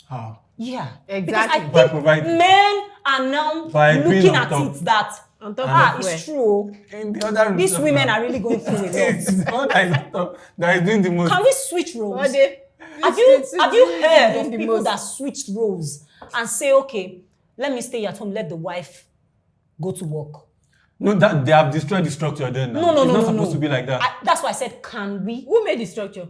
How? Yeah, Exactly. Because I By think providing. men are now By being looking on at top. it that On top of where? it's true. In the other room. These women are really going through a lot. It's the one that is on top that is doing the most. Can we switch roles? What they- Have you heard doing of the people most? that switched roles and say, okay, let me stay at home, let the wife go to work? No, that they have destroyed the structure there now. No, It's not no. supposed to be like that. That's why I said, can we? Who made the structure?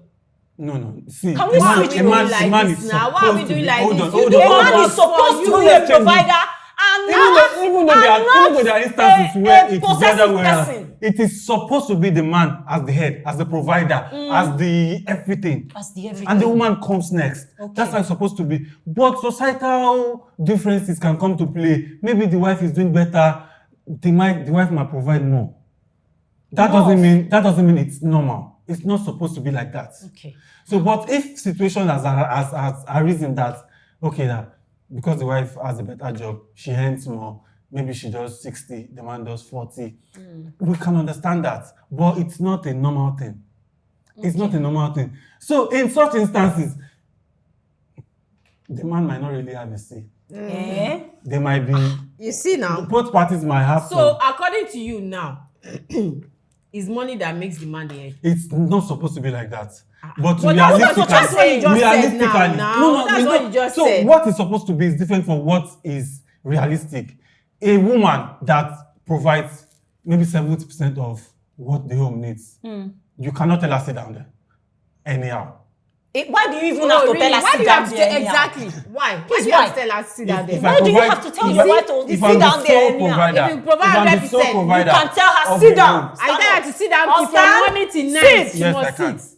No. See, Can we a man, switch a man, roles like a man this is now? supposed Why are we to doing be. like Hold this? on, You hold do on. A all man that is supposed to for be you. a provider and not Even though there are instances a where it is the possessive other way around, person. it is supposed to be the man as the head, as the provider, as the everything. As the everything. And the woman comes next. Okay. That's how it's supposed to be. But societal differences can come to play. Maybe the wife is doing better. The wife might provide more. That doesn't mean it's normal. It's not supposed to be like that. Okay. So, but if situation has arisen that, okay, that because the wife has a better job, she earns more, maybe she does 60, the man does 40, we can understand that. But it's not a normal thing. It's not a normal thing. So, in such instances, the man might not really have a say. Eh? They might be, You see now. both parties might have So according to you now, it's money that makes the man the head. It's not supposed to be like that. But But that's what you just said now. That's it's what not- you just so said. what is supposed to be is different from what is realistic. A woman that provides maybe 70% of what the home needs, you cannot tell her sit down there anyhow. Why do you even have to tell her Why sit do you down have to there? tell anyhow? exactly? Why? Why Please, do you have why? to tell her sit down there? If Why I do you provide- have to tell if your I- wife to if sit I'm the down there sole anyhow? provider, If you provide if I'm the sole 100%, you provider can tell her, of sit the down. home, I tell her to sit down Or from stand. morning till Sit. night. She Yes, I must can. sit.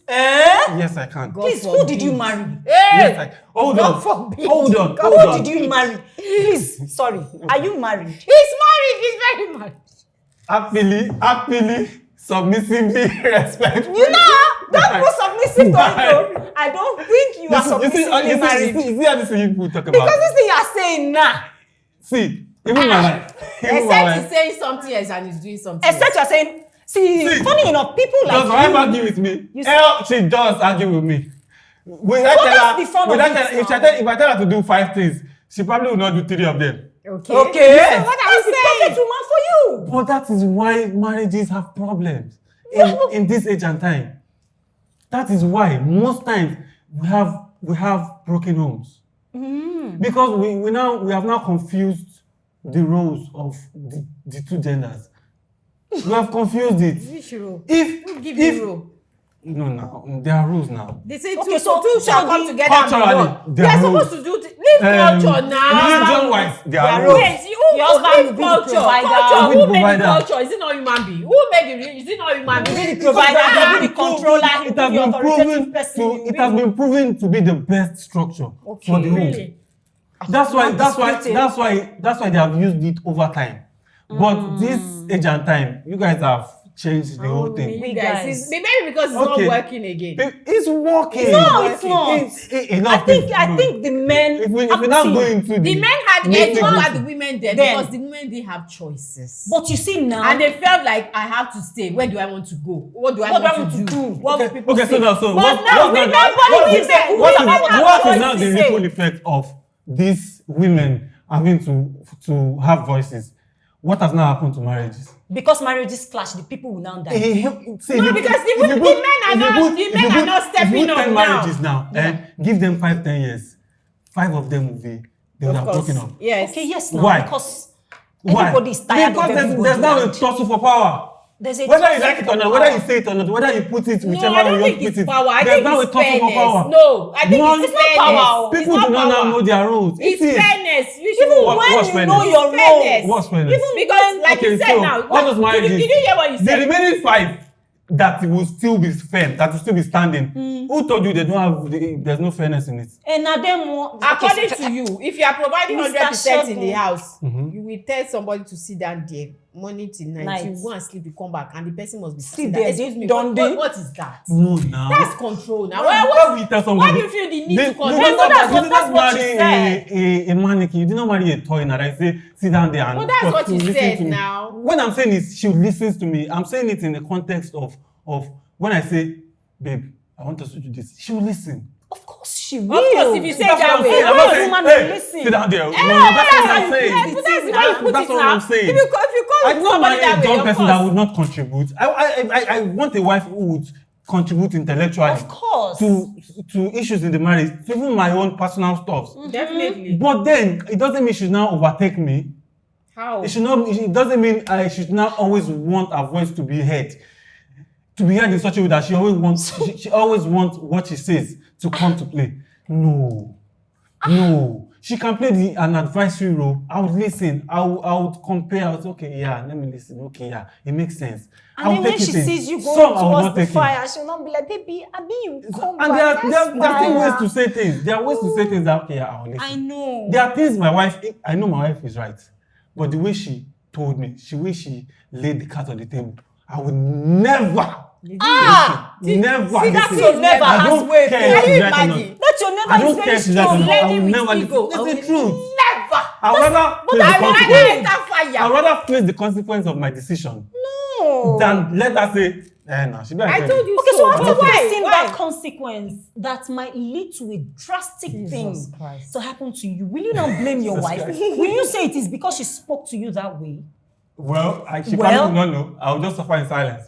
Yes, I can. God Please, who did you forbid. marry? Yes, Hey! hold God on. forbid. Hold on. Who Hold on. did you marry? Please, sorry. Are you married? He's married. He's very married. Happily, submissively, respectful. You know, don't go submissive to it though. I don't think you are submissively married. You see how this thing people talk about? Because this thing you are saying now, See, even my wife. Even my Except wife. he's saying something else and he's doing something except you are saying, see, funny enough, people like Does my wife you. argue with me? You Hell, she does argue with me. Will I What tell is her? the fun Will of I it tell, if, now? if I tell her to do 5 things, she probably will not do 3 of them. Okay. Okay. So what are That's we the saying? perfect woman for you. But that is why marriages have problems in this age and time. That is why most times we have broken homes. Because we have now confused the roles of the two genders. We have confused it. Which role? If Who give if you role? No, there are rules now. They say Okay, two, so- two shall so come the- together and be Culturally, one. there They're are supposed rules. to do leave culture now. Religion-wise, there are There are rules. Wait, Your husband will leave be the culture. provider. Culture. Will be Who the made the provider. culture? Is it not human being? Who made the religion? Is it not human being? Be the provider, Because he'll be the controller, he'll it be has the been authoritative proven person. to. It has been proven to be the best structure for the home. Really? That's why Disputing. they have used it over time. But this age and time, you guys have changed the whole thing. You We guys, guys. maybe because it's Okay. not working again. It's working. No, it's not. Enough. I think the men. If we're not going to The men had nitty-gritty. edge over the women then Then. because the women didn't have choices. But you see now. And they felt like I have to stay. Where do I want to go? What do I want to do? What will people Okay, say? so now, But what now women, nobody leaves them. what is- what is now the choices say? ripple effect of these women having to have voices? What has now happened to marriages? Because marriages clash, the people will now die. No, because the men are not stepping if you up put 10 now. marriages now, give them 5-10 years, 5 of them they would have broken up. Yes. Okay, yes, now. Why? Because Why? everybody is tired Because of there's everybody. now a and tussle for power. there's a Whether you tussle like it for or not, power. whether you say it or not, whether you put it No, whichever I way don't you think put it's it, power. I there's think now a it's tussle for power. fairness. No, I think One- it's not fairness. power. It's People not do not now power. know their rules. It's It is. fairness. You should Even know. when what's you fairness? know your Fairness. role. What's fairness? Even Because, like you said now, all those marriages, did you hear what you the said? remaining 5 that will still be firm, that will still be standing. Who told you they don't have? There's no fairness in it. And now them According to you, if you are providing Mr. 100% in the Shegun. house, Mhm. you will tell somebody to sit down there morning till night. Night. You go and sleep, you come back, and the person must be Sit sitting there, there. Excuse me, don't they? what is that? No, now. That's control now. Why Why will you tell somebody? why do you feel the need to You control did not, somebody? you did not what she marry said. a mannequin. You did not marry a toy. Now I say sit down there and. Well, that's talk what to you listen said to me. now. When I'm saying is she listens to me, I'm saying it in the context of when I say, babe, I want us to do this. She will listen. Of course she will. Of course, if you say That's that what I'm way, saying. I'm Every not saying, woman hey, will listen. sit down there. No, that's that's what how I'm you saying. put it. That's the way you put That's it what now. I'm saying. If you call I don't somebody marry that a way, dumb of person that course. would not contribute. I want a wife who would contribute intellectually Of course. to issues in the marriage, even my own personal stuff. Definitely. But then it doesn't mean she should now overtake me. How? It doesn't mean I should not always want her voice to be heard. To be heard in such a way that she always wants she always wants what she says to come to play. No. She can play an advisory role. I would listen. I would compare. I would say, okay, yeah, let me listen. Okay, yeah, it makes sense. I And will then when take she it in. sees you Some going I will towards not the take in. fire, she'll not be like, baby, Abi, you come And back. there That's are still ways fine." to say things. There are ways to say things that, okay, yeah, I will listen. I know. There are things I know my wife is right. But the way she told me, the way she laid the cards on the table, I would never listen. Never see, that's listen. your never I has don't weight. care Can if you she's right or imagine? not. That's your never I is don't very care if she's strong. right or not. I will Lady with never ego. listen. I It's the will truth. Never. I'd rather face the I will consequence. enter fire. I'd rather face the consequence of my decision No. than let her say, no, she better I tell told me. you Okay, so after Why? facing Why? that consequence that might lead to a drastic Jesus thing Christ. to happen to you, will you not blame your wife? Will you say it is because she spoke to you that way? Well, she Well- probably will not know. I'll just suffer in silence.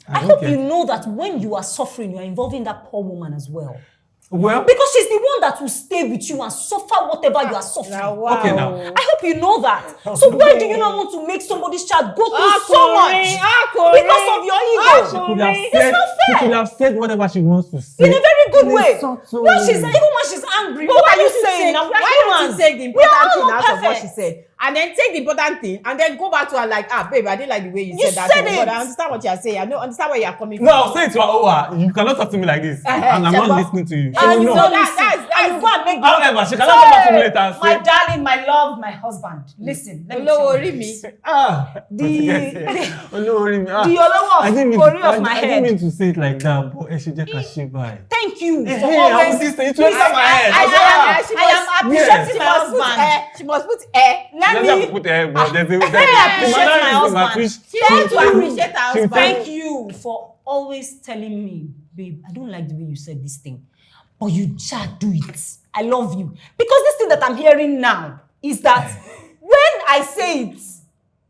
I don't hope care. you know that when you are suffering, you are involving that poor woman as well. Well, Because she's the one that will stay with you and suffer whatever you are suffering. Now, wow. Okay, now. I hope you know that. So why do you not want to make somebody's child go through so much? Because of your ego. she could have It's said, not she fair. could have said whatever she wants to say. In a very good In a way. subtle When she's way. even when she's angry, But what why are you don't saying? Now, Why don't you take the We are important all thing not out of what she perfect. said and then take the important thing and then go back to her like, babe, I didn't like the way you You said that. said thing, but it. I understand what you're saying. I don't understand where you're coming No, I'll say it to her. Oh, you cannot talk to me like this. And I'm not Sheba. listening to you. She And will you know. don't That- listen. that's- And you go and make However, she cannot come back to me later and my say, darling, my love, my husband. Listen, let me Hello, tell you Orimi. this. The The other I of my didn't head. mean to say it like that, but she just can shake by. Thank you for Hey, I always. was listening. It went inside my head. I am appreciating my husband. She must put air. She Let doesn't have me to put her head, but there's a appreciate my husband. She has to appreciate her husband. thank you for always telling me, babe, I don't like the way you said this thing, but you shall do it. I love you. Because this thing that I'm hearing now is that when I say it,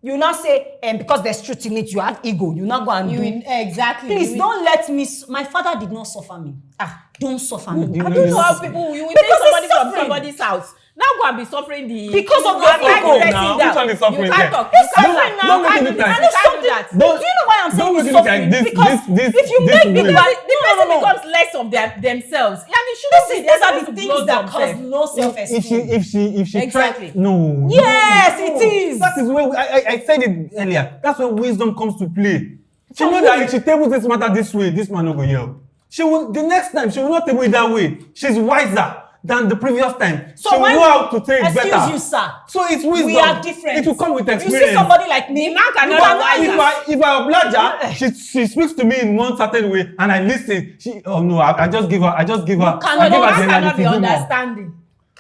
you now say, because there's truth in it, you have ego, you now go and do it. Exactly. Please don't let me. My father did not suffer me. Don't suffer me. You I know don't this- know how people you will Because take somebody it's from suffering. somebody's house. Now go and be suffering the Because of you your can't ego be now. pressing Which one is down. suffering You can't there? talk. It's You can't suffering talk. now. You can't And do it's this. And You it's can't do something. that. Do you know why I'm I'm saying Don't is make it look like suffering this, because this, if you this make me way. The person no. becomes less of themselves. And it shouldn't be. These They're are supposed the to things blow that cause themselves. low self-esteem. If she Exactly. tried, no. Yes, no. it is. That is where I said it earlier. That's where wisdom comes to play. She For know who? that if she tables this matter this way, this man no go yell. She will the next time she will not table it that way. She's wiser than the previous time. So she will when know how to say it better. excuse you, sir. So it's wisdom. We are different. It will come with You experience. see somebody like me, The man you cannot cannot be wiser. If I oblige her, she speaks to me in one certain way and I listen. I just give her. I give So her the the man cannot reality be to do more. understanding.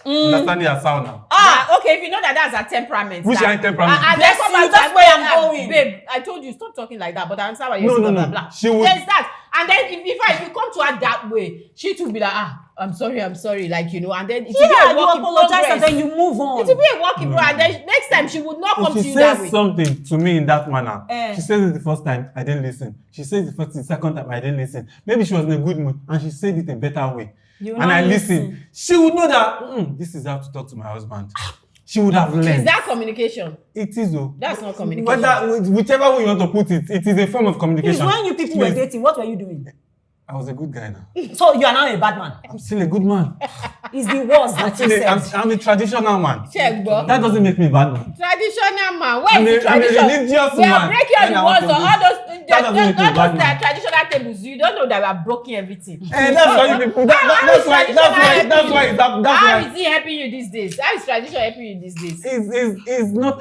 Understanding her sound now. Okay, if you know that that's her temperament. Which that- kind temperament? And Bless then come you, back that's and where say, I'm going. Babe, I told you, stop talking like that, but I understand why you're No, saying no, blah, no. blah, blah. She would- There's that. And then if you come to her that way, she too be like, I'm sorry, like, and then it will be yeah, a you work in apologize and progress. then you move on. It will be a work in progress. And then next time she would not come If to she you that says way. something to me in that manner, Eh. she says it the first time, I didn't listen. She says the second time, I didn't listen. Maybe she was in a good mood and she said it a better way. You And not I listen. listened. She would know that this is how to talk to my husband. She would have learned. Is that communication? It is though. That's not communication. Whichever way you want to put it, it is a form of Please, communication. when you people were Please. dating, what were you doing? I was a good guy now. So you are now a bad man. I'm still a good man. It's the words that you said. I'm a traditional man. Check, bro. That doesn't make me a bad man. Traditional man. I'm Where is the a tradition? religious We are man. breaking all When the I want walls to on do- all those That doesn't make me a bad man. traditional tables. You don't know that we are breaking everything. And that's why you people. That's How why. is he helping you these days? How is tradition helping you these days? It's not.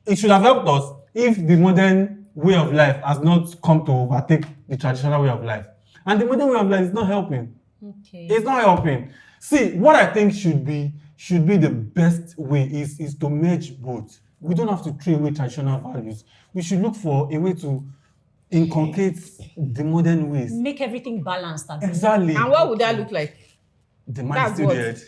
It should have helped us if the modern way of life has not come to overtake the traditional way of life. And the modern way of life is not helping. Okay. It's not helping. See, what I think should be the best way is to merge both. We don't have to throw away traditional values. We should look for a way to inculcate the modern ways. Make everything balanced. Abi. Exactly. And what would that look like? The man is That's still what. dead.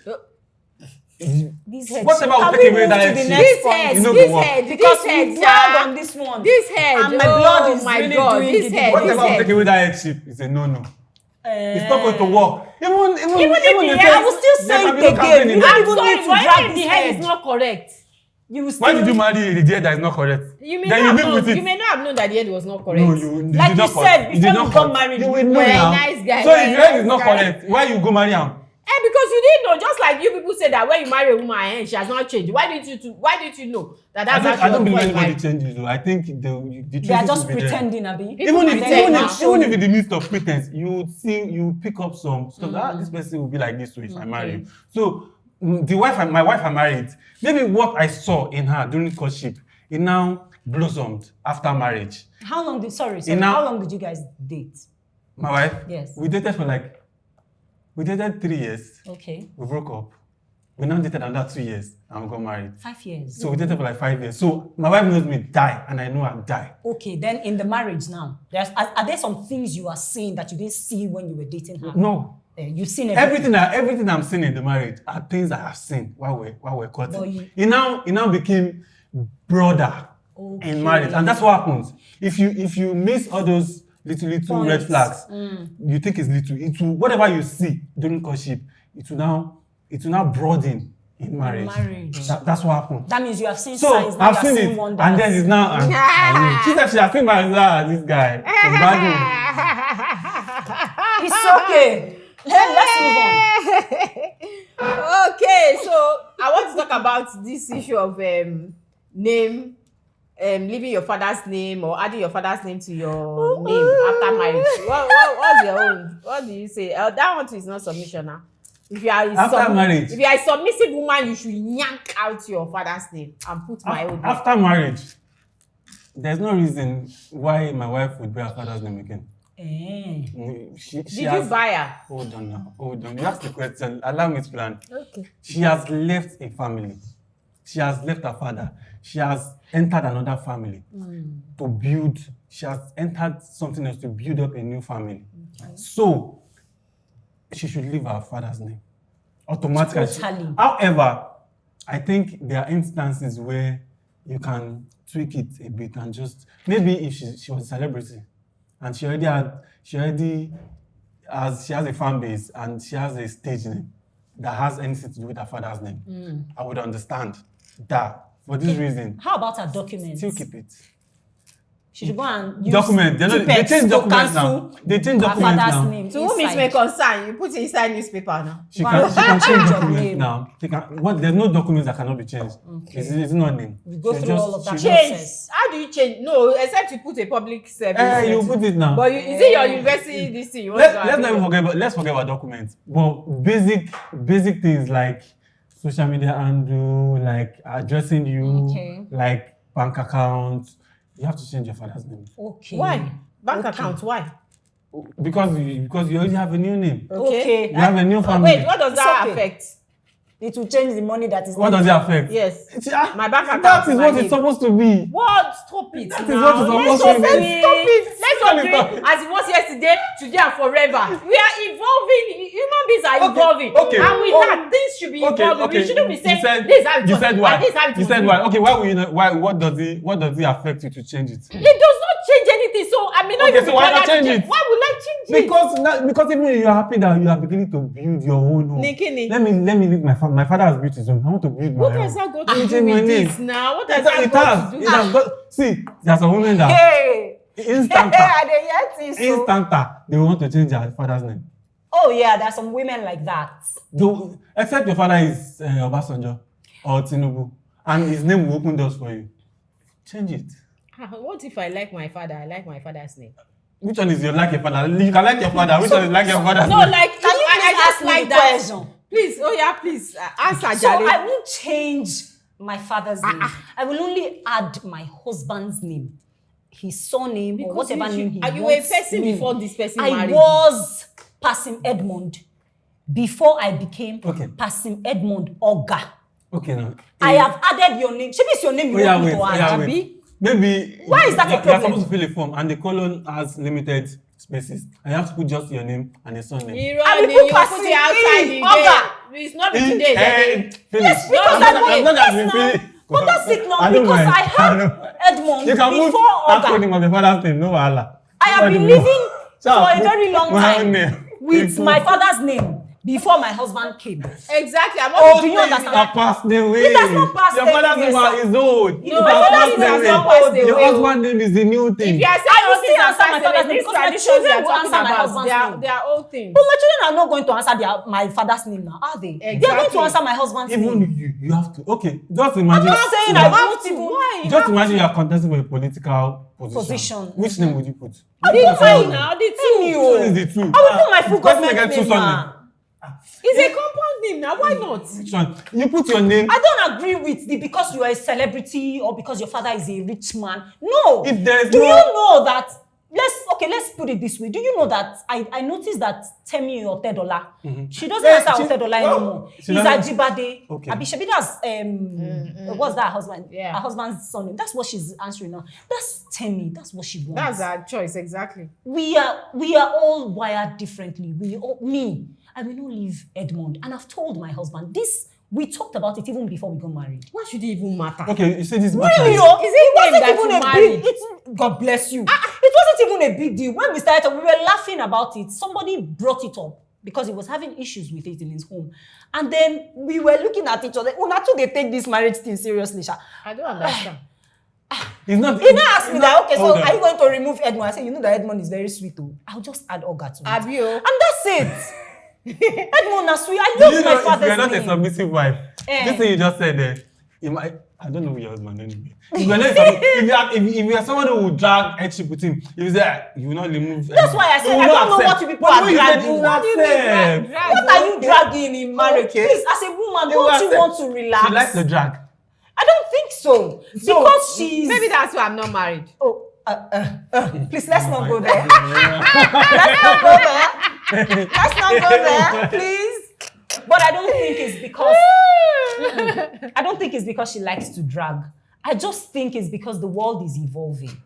This head. Whatever will Can take we away move that to head the shape? next This point? head, You know this the work. head, Because this head, we dwelled sir. on this one. This head. And my blood oh is my really God. doing This it. head. Whatever This will take head. away that head shape is a no-no. It's not going to work. Even Even the if the I will still there say can it be no campaign again. in You that. don't even Sorry, need to why drag if this the head head. is not correct? You will still. Why did you marry a idea that is not correct? You may Then not you have live with known. it. You may not have known that the head was not correct. No, you Like did you not said, correct. before did you not got correct. married, You you will know were a now. nice guy. So You were if a your head nice is not guy. correct, why you go marry him? Because you didn't know, just like you people say that when you marry a woman and she has not changed. Why didn't you know that that's how she I was don't believe before you anybody married? changes though. I think the They are traces just will be there. pretending, Abi. People pretend now. Even if in the midst of pretense, you would see, you pick up some stuff. This person will be like this way if I marry you. So my wife I married, maybe what I saw in her during courtship, it now blossomed after marriage. How long did now- how long did you guys date? My wife, Yes. we dated 3 years. Okay. We broke up. We now dated another 2 years and we got married. 5 years. So we dated for 5 years. So my wife knows me die and I know I'll die. Okay, then in the marriage now, are there some things you are seeing that you didn't see when you were dating her? No. You've seen everything. Everything I'm seeing in the marriage are things I have seen while we're But courting. It now became broader in marriage. And that's what happens. If you miss all those little red Points. flags, you think it's little. It will, whatever you see during courtship, it will now broaden in marriage. That's what happens. That means you have seen So signs. Now I've you are seen seeing it, wonders. and then it's now. I know. She said she has seen this guy. It's okay. Let's move on. Okay, so I want to talk about this issue of name, leaving your father's name or adding your father's name to your name after marriage. What's your own? What do you say? That one too is not submission now. If you are Marriage. if you are a submissive woman, you should yank out your father's name and put my own name. After marriage, there's no reason why my wife would bear her father's name again. She Did you buy her? Hold on now. You asked the question. Allow me to plan. Okay. She has left a family. She has left her father. She has entered another family to build. She has entered something else to build up a new family. Okay. So she should leave her father's name automatically. Totally. However, I think there are instances where you can tweak it a bit and just maybe if she was a celebrity and she has a fan base and she has a stage name that has anything to do with her father's name, I would understand that. For this reason, How about her documents? still keep it. She should go and use Document. They tipex change to documents now. cancel They change her documents father's now. name To whom it may concern, you put it inside newspaper now. She Go can and change change your documents name. now. There's no documents that cannot be changed. Okay. It's not name. We go She through just- all of that she Change. process. How do you change? No, except you put a public service. You put it now. But is it your university this thing? You want to Let's not even forget about documents. But basic things like social media handle, like addressing you, Okay. like bank account. You have to change your father's name Okay. Why? Bank Okay. account, why? because you already have a new name. Okay. You have a new family. Wait, what does It's that okay. affect? It will change the money that is. What does it affect? Yes. My bank account. That is my what name. it's supposed to be. What? Stop it. That is now. what it's supposed to Let's be. stop it. Let's Stop not it, drink stop. as it was yesterday, today, and forever. We are evolving. Human beings are Okay, evolving. okay. And with Oh. that, things should be evolving. We shouldn't be saying this is how it You was, said why? and this is how it You was. said why? Okay, why will you not, why? What does it affect you to change it? It does not change anything. So I mean, not Okay, even so why not bother to change it? Why would I change it? Because even if you are happy that you are beginning to build your own home. Nikini. Let me leave my father has built his own. I want to build my What own. has that got Let me to do change my with name. this now? What has It that got has. to do? It has got. See, there are some women that Hey. instanta, I dey hear things, so. instanta, they want to change their father's name. Oh yeah, there are some women like that. Except your father is Obasanjo or Tinubu, and his name will open doors for you. Change it. What if I like my father? I like my father's name. Which one is your like your father? You can like your father. Which one is like your father's No, name? like Can you I please just ask me like the that. question? Please, oh yeah, please answer, So Jare. I won't change my father's name. I will only add my husband's name, his surname, or whatever name he Are you a wants person me. before this person I married? was Pasim Edmond before I became Okay. Pasim Edmond Oga. Okay, now. I have added your name. Maybe it's your name you Oh, yeah, want me wait. to Oh, add. yeah, Abi? wait. Maybe. Why is that a You're problem? supposed to fill a form, and the colon has limited spaces. And you have to put just your name and a surname. I will Irony, put you Pasim put it outside the Oga. day. It's not today. Yes, Finish. because I I want want it. yes now. But that's it now, I don't because mind. I have don't- Edmond You can before put Oga. acronym of your father's name, no wahala. I have been Nobody will. living for a very long My time name. with my father's name before my husband came. Exactly. I'm All not do you things understand? are passed away. It has not passed Your father's away, name sir. is old. No, It my has father's passed name has away. not passed Your away. husband's name is the new thing. If you are I saying will all things still are answer my passed father's away, name these because my traditions children you're will talking answer my about, husband's they name. are old things. But my children are not going to answer my father's name now, are they? They are going to Exactly. answer my husband's Even name. you have to. Okay, just imagine. I'm not saying you I have- won't even. Why? Just imagine you are contesting for a political Position. Which name would you put? I The will put two my now, the Any two. o. Which one is the two? I will put my full Person government get two name surname. now. It's a compound name now. Why not? Which one? You put your name. I don't agree with the because you are a celebrity or because your father is a rich man. No. If there is Do no- you know that? Let's put it this way. Do you know that I noticed that Temi Otedola, she doesn't Yeah, answer she- Otedola well, anymore. she It's doesn't- Ajibade. Okay. Abi Shebi, that's what's that husband? Yeah. Her husband's son. That's what she's answering now. That's Temi. That's what she That's wants. our choice, exactly. We are all wired differently. I will not leave Edmond. And I've told my husband this. We talked about it even before we got married. Why should it even matter? Okay, you say this Really? matters. Oh, Is it wasn't them that even you a married? big. God bless you. It wasn't even a big deal. When we started, we were laughing about it. Somebody brought it up because he was having issues with it in his home, and then we were looking at each other. Una too, they take this marriage thing seriously, Sha. I don't understand. It's not. He now asked me that. Okay, so Hold on. are you going to remove Edmond? I said, you know that Edmond is very sweet. Oh, I'll just add Oga to it, Abio. and that's it. Edmond is sweet. I Do love you my know if father's you're not a name. submissive wife, Eh. this thing you just said there, I don't know your husband anyway. If you're not if you're someone who will drag headship with him, if you say you will not remove. That's why I said, you will I not don't know accept. what you people But are when you said dragging. you will What do you mean accept. drag? What are you dragging in marriage? Okay. Please, as a woman, You will don't you accept. want to relax? She likes the drag. I don't think so. Because she's Maybe that's why I'm not married. Oh, please let's not go there. Let's not go there. Let's not go there, please. But I don't think it's because I don't think it's because she likes to drag. I just think it's because the world is evolving.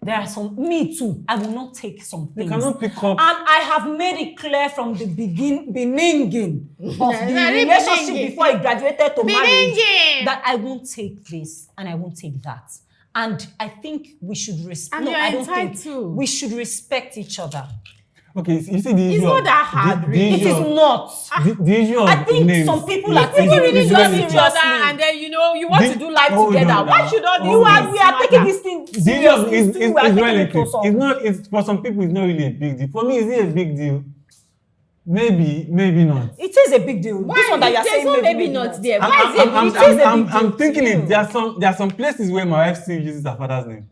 There are me too. I will not take some things. cannot pick up- And I have made it clear from the beginning of the Very relationship beginning. before I graduated to marriage Beginning. that I won't take this and I won't take that. And I think we should respect. And No, you're I don't think entitled. we should respect each other. Okay, you see the It's issue not of- that hard, the really. It issue is of- not. the issue of I think names some people is- are taking is- Really is love relative. each other, seriously. and then you want to do life Hold together. on Why now. should all these Hold on. We are taking this thing The issue of seriously. is Still, we are taking it relative. to some. It's not. It's for some people. It's not really a big deal. For me, is it a big deal? Maybe not. It is a big deal. This one that you're There's saying no maybe not there. I'm, Why is it I'm, big? It is a I'm, big I'm deal to thinking you. it. There are some places where my wife still uses her father's name.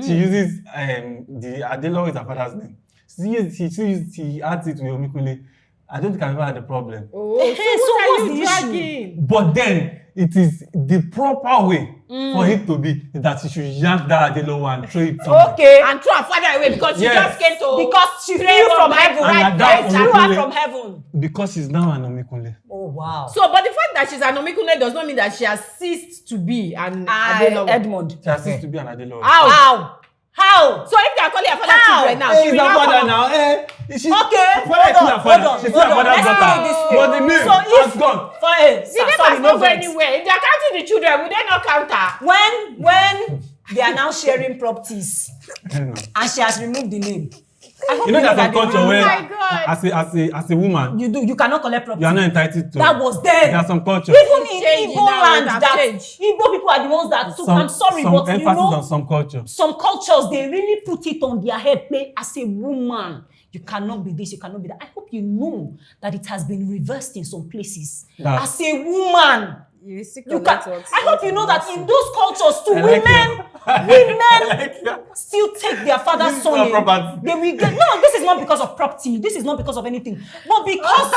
She uses the Adelo is her father's name. She adds it to Omikule. I don't think I've ever had a problem. Oh, Hey, so so what what's are you the issue? dragging? But then it is the proper way for it to be that she should yank that Adelo one and throw it somewhere. Okay. And throw her father away because she Yes. just came to Because she pray flew for from my heaven. right And that She place. flew Omikule- her from heaven. Because she's now an Omikunle. Oh, wow. So, but the fact that she's an Omikune does not mean that she has ceased to be an Adelowo. Edmond. She has ceased to be an Adelo. How? How? So if they are calling her father How? children now, Hey, she is will her not father come. now. She, Okay, her father is still her father. She's still her father's Let's put it daughter. this way. But the name So if has gone. The name sorry, has no not go vex. anywhere. If they are counting the children, will they not count her? When they are now sharing properties I don't know. and she has removed the name. I hope You know there's that some they culture remove where, my God. as a woman, you cannot collect property. you are not entitled to. That was then. There's some culture. Even in Changing Igbo now, land, it has that changed. Igbo people are the ones that took. I'm sorry, some but you emphasis know, on some culture. some cultures they really put it on their head. Play as a woman, you cannot be this, you cannot be that. I hope you know that it has been reversed in some places. That- As a woman, You see, you can. I hope you know that in those cultures too, I like women still take their father's This is son. not in. property. They will get, no, this is not because of property. This is not because of anything. But because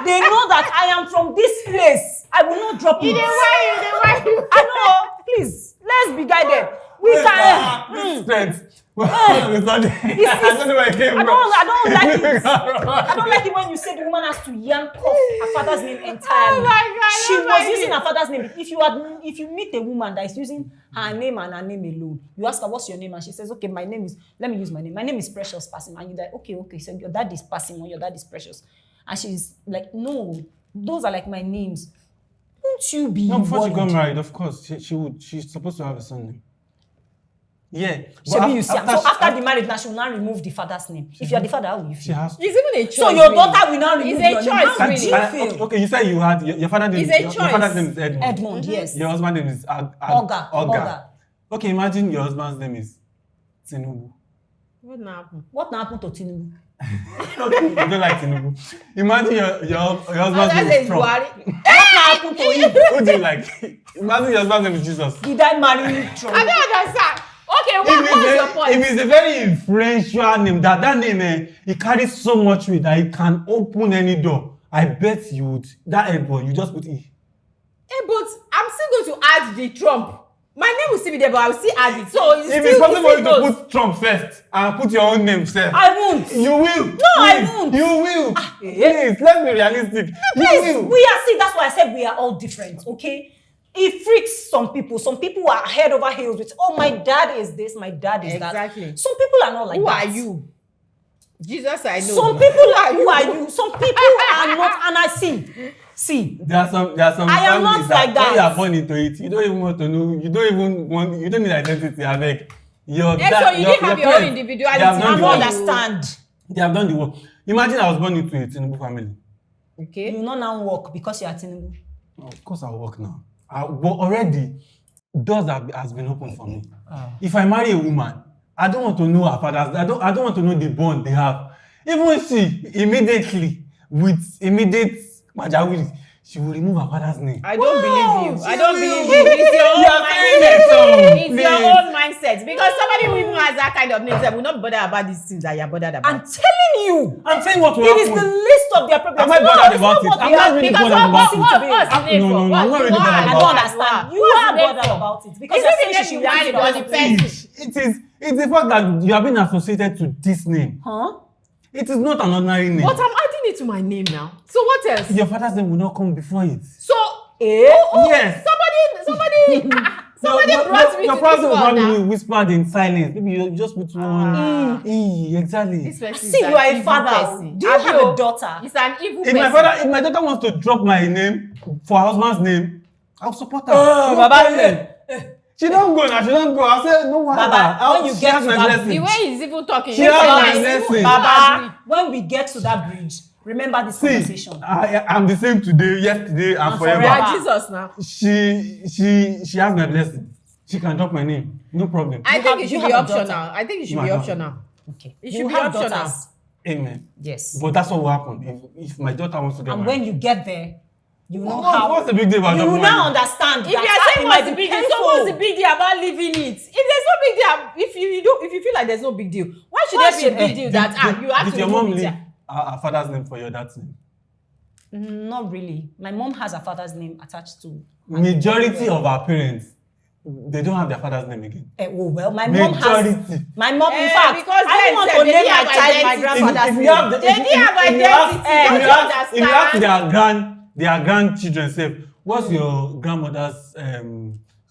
they know that I am from this place, I will not drop it. I know. Please, let's be guided. We can. This strength. It's not there. I don't know where it came from. I don't like it. I don't like it when you say the woman has to yank off her father's name entirely. Oh my God, She I don't was like using it. her father's name. If you meet a woman that is using her name and her name alone, you ask her what's your name and she says, okay, my name is, let me use my name. My name is Precious Passing. And you're like, okay, so your dad is Passing or your dad is Precious. And she's like, no, those are like my names. Won't you be No, before she got worried? married, of course, she would. She's supposed to have a son name. Yeah. Shebi, you see, so she- after the marriage, now she will now remove the father's name. If you are the father, how will you she feel? has. It's even a choice. So your really. daughter will now remove It's a your choice, name. really. How do you feel? Okay, you said you had your father name. It's a Your choice. father's name is Edmund. Edmond, yes. Your husband's name is Olga. Okay, imagine your husband's name is Tinubu. What happened? What now happened to Tinubu? You don't like Tinubu. Imagine your husband's name That's is a Trump. Buhari. What now happened to him? Who do you like? Imagine your husband's name is Jesus. Did I marry Trump? I don't understand. Okay, what's your point? If it's a very influential name, that name, it carries so much weight that it can open any door. I bet you would. That Edward, you just put E. But I'm still going to add the Trump. My name will still be there, but I will still add it. So it's If still, it's possible for you still to goes. put Trump first and put your own name first, I won't. you will. No, I won't. You will. eh. Please, let's be realistic. Please, You will. we are, see, that's why I said we are all different, okay? It freaks some people. Some people are head over heels with, oh, my dad is this, my dad is Exactly. that. Some people are not like Who that. are you? Jesus, I know. Some people are, who are you? Some people are not, and I see, There are some I am families not like that. when you are born into it, you don't even want to know, you don't need identity, Avec. Your Yeah, dad, so you didn't have your own parents, individuality. they have done I the don't work. understand. They have done the work. Imagine I was born into a Tinubu family. Okay. You not now work because you are Tinubu. Of course I'll work now. But already, doors has been opened for me. If I marry a woman, I don't want to know her father's, I don't want to know the bond they have. Even she, immediately, with immediate majawiri, she will remove her father's name. I don't believe you. I don't believe you. will. It's your own You are saying it, mindset. It's please. your own mindset. Because somebody who even has that kind of name that will not bother about these things that you're bothered about. I'm telling you, I'm saying what will it is the happen. least of their problems. Am I bothered about it? What I'm they not are- really because bothered about it. what's the name No, for? no, no, I'm not really bothered I about don't it. understand. You What's are the name bothered for? about it because It's you're even saying if she you should marry react the to person. it. It's the fact that you have been associated to this name. Huh? It is not an ordinary name. But I'm adding it to my name now. So what else? Your father's name will not come before it. So Yes. somebody brought me your to father this will world probably now. be whispered in silence. Maybe you just put one exactly. This person See, is you an are a evil father. person. Do you have Abio, a daughter? It's an evil If person. my daughter wants to drop my name for her husband's name, I'll support her. Oh, No Baba, problem. She don't go now. She don't go. I say no wahala. Baba, when you She get has to my that- blessing. The way he's even talking, She you has say my nice. blessing. You Baba, agree. when we get to that bridge, remember this See, conversation. I'm the same today, yesterday, and And forever. We forever. are Jesus now. She has my blessing. She can drop my name, no problem. I think it you should be have a optional. daughter. I think it should No, be I don't. optional. Okay. It You should be have optional. daughters. Amen. Yes. But that's what will happen if my daughter wants to get And married. when you get there, you know What- how what's the big deal about you that will money? now understand If that you are saying it what's might the be big deal, so painful. what's the big deal about leaving it? If there's no big deal, if you feel like there's no big deal, why should Why there be a should- big deal that you have Did to your remove mom it? leave her father's name for your dad's name? Not really. My mom has her father's name attached to. Majority of our parents, they don't have their father's name again. Well, my mom has. Majority. My mom, in Eh, fact, because I then don't want they to name didn't my have child my identity. grandfather's If you name. have the- They if didn't you- have if you have- identity. if Don't you you have- If you ask understand? their grandchildren, say, what's your grandmother's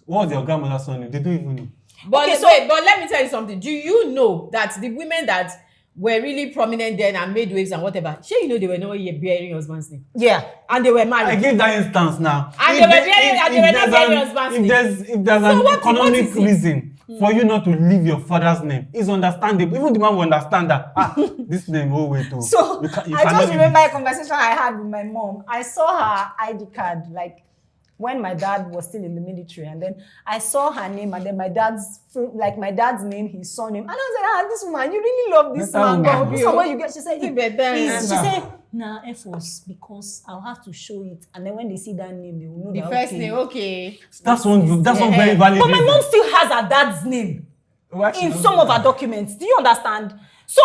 what's your grandmother's son name? They don't even know. But Okay, so- wait, but let me tell you something. Do you know that the women that were really prominent then and made waves and whatever, sure you know they were not yet bearing husband's name. Yeah. And they were I married. give that instance now. And If they were there- bearing- if- and they if were not there's bearing an- husband's if name. there's So an what economic is it? reason for you not to leave your father's name, it's understandable. Even the man will understand that this name oh wait to. So you I cannot just leave remember it. a conversation I had with my mom. I saw her ID card like when my dad was still in the military, and then I saw her name, and then my dad's name, his surname, and I was like, this woman, you really love this Better man. woman. But this one where you get, she said, You better. please, she Yeah. said, nah, Air Force, because I'll have to show it, and then when they see that name, they will know The that first okay. name, okay. That's one very Yeah. valid But my reason. mom still has her dad's name Why she in don't some do of her that? documents. Do you understand? So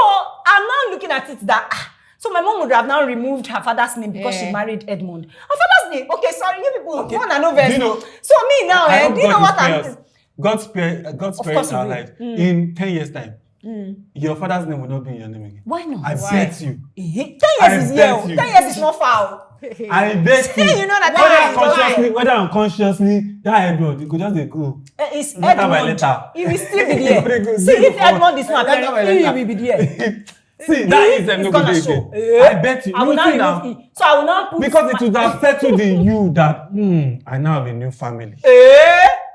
I'm now looking at it that so my mom would have now removed her father's name because she Yeah. married Edmund. Her father's name. Okay, sorry, you people Okay. want to know very. Do you know- So me now, I hope do you know God what will I'm? spare us. God spare course our he will. life. In 10 years' time, your father's name will not be in your name again. Why not? I Why? bet you. 10 I years is bet here. you. 10 years is not foul. I bet you. You know that Whether unconsciously, that Edward, you could just go. It's Letter by Edmund. letter. He will still be Very there. good. See, if Zero Edmund is not Letter by appearing, he letter. will be there. See, that is It's no gonna good show. again. I bet you. I will You now see remove now, it. So I will now put because it would have settled in you that I now have a new family.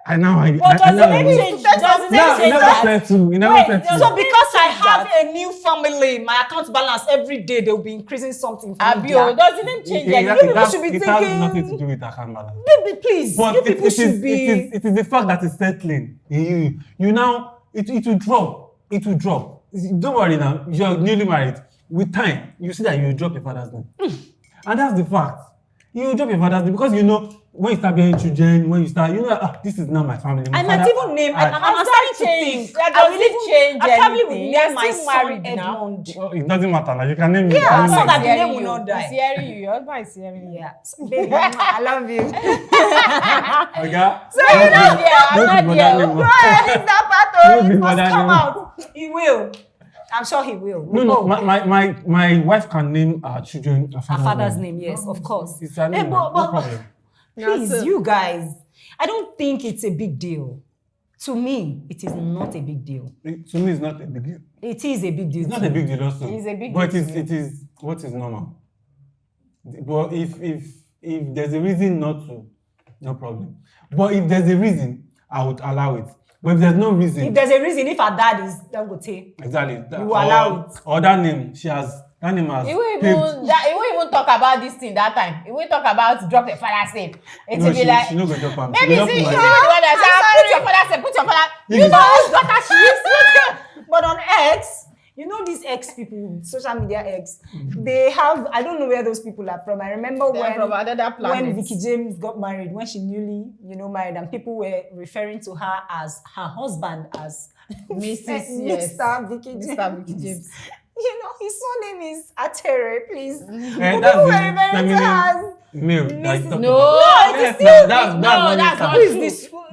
I now I But I does now it have a maybe new- it does No, it it say never that? settled. It never Wait, settled. so because I Change have that. a new family, my account balance every day they will be increasing something for me. Abio, does the name change anything? people should be it has thinking- nothing to do with account balance. Baby, please, But you it, people it, should is, be. it is the fact that it's settling in you. You now, it will drop. It will drop. Don't worry now. You're newly married. With time, you see that you will drop your father's name. And that's the fact. You will drop your father's name because you know when you start bearing children, when you start, you know, this is not my family. My I might father- even name. I- I'm Has starting that to changed? think. That I will doesn't even change I probably would anything. name You're my still son married now. Edmund. Oh, it doesn't matter now. You can name me. Yeah, I so don't that know. the name will not die. He's hearing you. Your husband is hearing you. Yeah, so, baby, I love you. Okay. So you know, Don't I'm be not bothering there. me. go ahead, leave that part. Don't Oh, be it must bothering come me. out. He will. I'm sure he will. No. My wife can name our children Her father's name, yes, of course. It's her name. Eh, No but- problem. Please, Yeah, so- you guys, I don't think it's a big deal. To me, it is not a big deal. To me, it's not a big deal. It is a big deal. It's not to a me. big deal also. It's a big but deal. it is what is normal. But if there's a reason not to, no problem. But if there's a reason, I would allow it. But if there's no reason, If there's a reason, if her dad is Dangote, exactly, you will allow it. Or that name, that name has He won't paved. even talk about this thing that time. He won't talk about drop your father's name. It No, will be like, she no go drop am. maybe She go see, drop you my know name. the one that say, put your father's name, put your father. You know whose daughter she is. but on X, you know these X people, social media X, they have, I don't know where those people are from. I remember They're from another planet. when Vicky James got married, when she newly, married, and people were referring to her as her husband as Mrs. Yes. Mr. Vicky James. Mr. Vicky James. You know, his surname is Atere, please. Eh, People that's were the referring to her feminine as male. that Mrs. you talk No, about. it is Yes, still that's no, not that's not true. true.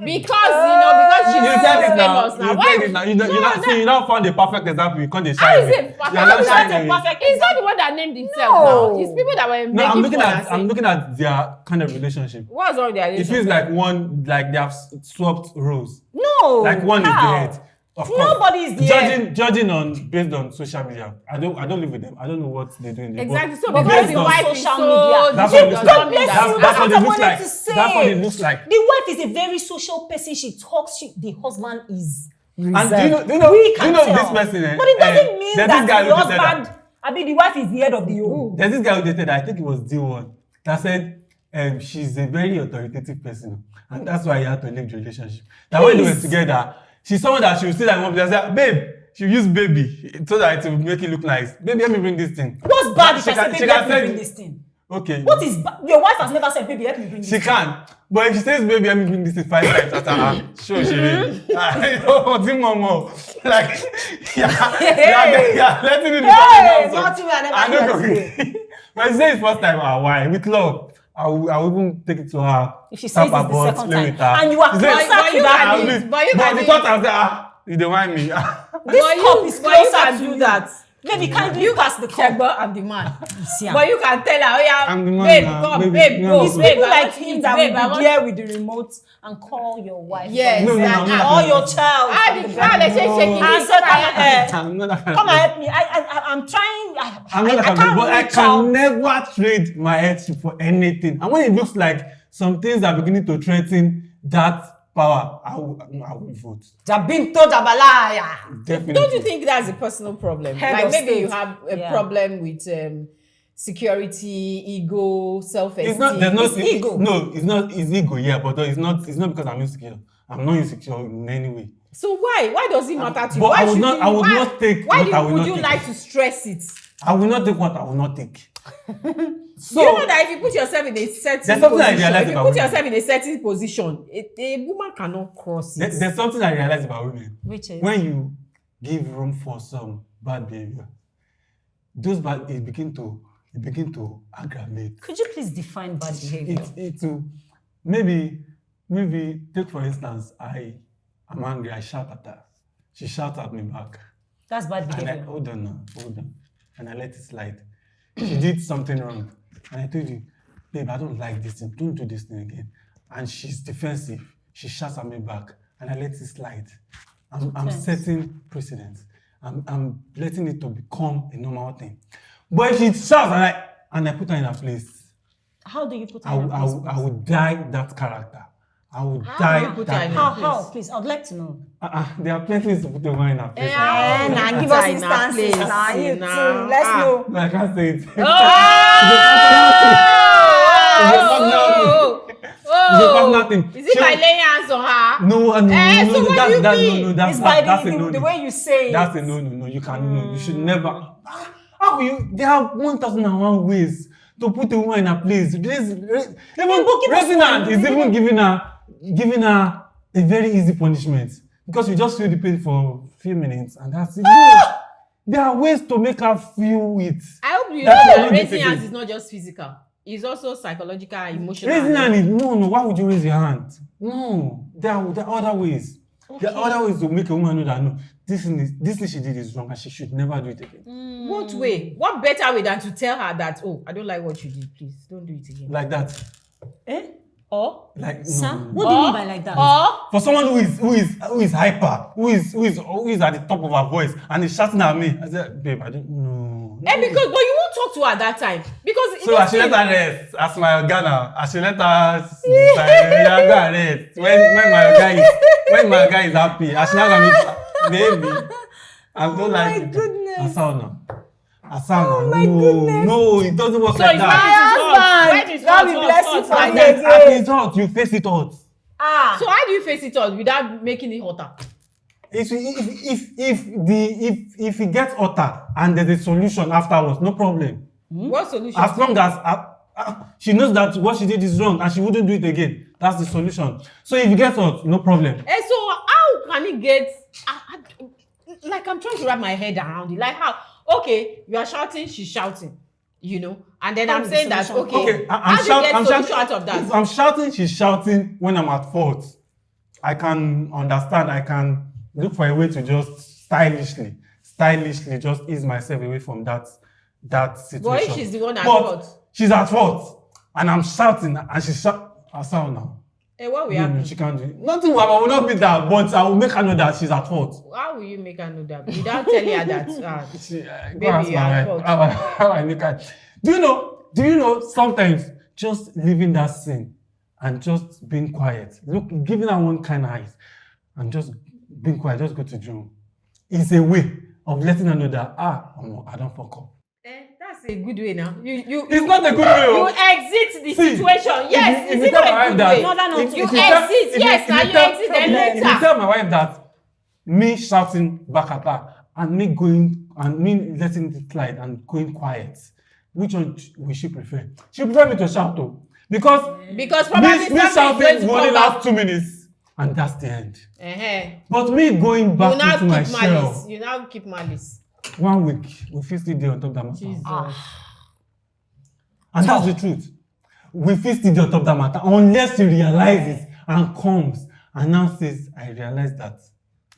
Because she's You so said it now. famous now. You Why said it now. You no, don't see. You don't find the perfect example. You can't How shine. is it perfect? You're not That's shining. a perfect. He's not the one that named himself No. now. It's people that were making No, I'm looking fun at. and I'm saying, looking at their kind of relationship. what's wrong with their It relationship? feels like one, like they have swapped roles. No. Like one is the how? head. Of course. Nobody is the head. Judging on based on social media. I don't live with them. I don't know what they do in the Exactly. So But because based the on wife is social so media. That's deep, what it looks does not like. mean Bless that- you. That's what what it I looks wanted like. to say. That's what it looks like. The wife is a very social person. She talks. The husband is reserved. And do you know We do you can know tell. this person? But it doesn't mean there's that this guy the Luke said husband. that. I mean, the wife is the head of the home. There's this guy who dated, I think it was D1, that said she's a very authoritative person, and that's why he had to leave the relationship. That when they were together, she's someone that she would see that one place and say, babe, she use baby so that it will make it look nice. Baby, help me bring this thing. What's bad if She I say, can- baby, she help can me bring say- this thing? Okay. What is your wife has never said, baby, help me bring this She thing. can. But if she says, baby, let me bring this thing 5 times after her, sure, she will. I don't think more. Like, yeah, letting it be Hey, coming out. nothing I never I know. hear Okay. But she says first time, why? With love. I will even take it to her. If she tap says her it's the butt, second play time, with her. and you are She says, closer but to you that, can I'll do- do it. but you But can the do- thought I say, you don't mind me. this But cup is but you closer can to do you. that. Baby, kindly pass the cup. Chegbo, I'm the man. See am. But you can tell her, oh yeah, I'm the man babe, now. come, Baby, babe, no, go. no, It's no. Babe, people I like want to him eat, that babe, I will be want- there with the remote and call your wife. Yes, No, no, and- no, Or your child. Ah, from the the child, they say No. shaking And it. say, I'm not that kind come of and person. help me. I'm trying. I'm not that kind of can't person, but I reach out. can never trade my headship for anything. And when it looks like some things are beginning to threaten that power, I will vote. Jabinto Jabalaya. Definitely. Don't you think that's a personal problem? Head Like of maybe state. you have a Yeah. problem with security, ego, self-esteem. It's not. There's no. It's ego. No, it's not. It's ego. Yeah, but it's not. It's not because I'm insecure. I'm not insecure in any way. So why? Why does it matter to you? But Why I would should not- you- I would why- not take Why what do I you, will would not you take. like to stress it? I will not take what I will not take. So You know that if you put yourself in a certain There's something I position, realized if you about put women. yourself in a certain position, a woman cannot cross it. there's something I realize about women. Which is? When you give room for some bad behavior, those bad it begin to aggravate. Could you please define bad behavior? It will maybe take for instance, I'm angry, I shout at her. She shouts at me back. That's bad And I behavior. hold on. And I let it slide. She did something wrong. And I told you, babe, I don't like this thing. Don't do this thing again. And she's defensive. She shouts at me back. And I let it slide. I'm Okay. setting precedents. I'm letting it to become a normal thing. But if she shouts and I put her in her place, How do you put I her in will, a I place? will, I will die that character. I will How die do you put her that in her character. How? Please, I'd like to know. There are plenty ways to put a woman in her place. Yeah. Nah, Put give her us in her instances. place. Nah, you Nah. too. Let's Ah. know. No, I can't say it. Oh, nothing. is it by laying hands on her? No, so what do you mean? that's It's by that's a the no. way you say it. That's a no. You can no. You should never. How will you? There are 1,001 ways to put a woman in her place. Even raising hand is even giving her a very easy punishment because you just feel the pain for a few minutes and that's it. No, there are ways to make her feel it. I hope you know That's that not raising difficult. hands is not just physical. It's also psychological and emotional. Raising hand is no. Why would you raise your hand? No, there are other ways. There are other ways to make a woman know that no, this thing she did is wrong and she should never do it again. What way? What better way than to tell her that, oh, I don't like what you did, please don't do it again. Like that. Eh? Or Like Sir? no. What do you mean by like that? or For someone who is hyper, who is at the top of her voice and is shouting at me, I said, babe, I don't know. because but you won't talk to her that time because So I should let her rest as my Ghana. I should let her go and rest. When my guy is happy, I should not baby. I don't like it. goodness. Asana. my goodness. No, it doesn't work so like it's that. when it is God hot, be hot, bless hot, you for hot, me hot. again. It's hot, you face it hot. Ah. So how do you face it all without making it hotter? If it gets hotter and there's a solution afterwards, no problem. What solution? As long as she knows that what she did is wrong and she wouldn't do it again, that's the solution. So if it gets hot, no problem. And so how can it get like I'm trying to wrap my head around it. Like how okay, you are shouting, she's shouting, you know, and then How I'm is saying the that solution? okay, I'm how do you get shouting. solution out of that? If I'm shouting, she's shouting when I'm at fault. I can understand. I can look for a way to just stylishly just ease myself away from that situation. But if she's the one at But fault? she's at fault, and I'm shouting, and she's I sound now. Hey, what will No, happen? she can't do it. Nothing will happen. I will not be that, but I will make her know that she's at fault. How will you make her know that without telling her that? Go ask you are my at wife. fault. How I make her. Do you know sometimes just leaving that scene and just being quiet, giving her one kind eyes and just being quiet, just go to June, is a way of letting her know that I don't fuck up. that's a good way now. It's not a good way. You Oh. exit the See, situation. Yes, if it's you even tell my a wife good that, way. No, no, if you you tell- exit, if yes, you now you tell- exit, then if you later. tell my wife that me shouting back at her and me going and me letting it slide and going quiet, which one will she prefer? She prefer me to shout though, because Probably me something is going shouting to will only come last back. 2 minutes and that's the end. Uh-huh. But me going You back now into my keep malice. shell, You now keep malice. 1 week we fit still dey on top that matter. Jesus. And that's the truth. We fit still dey on top that matter unless he realizes and comes and now says, I realize that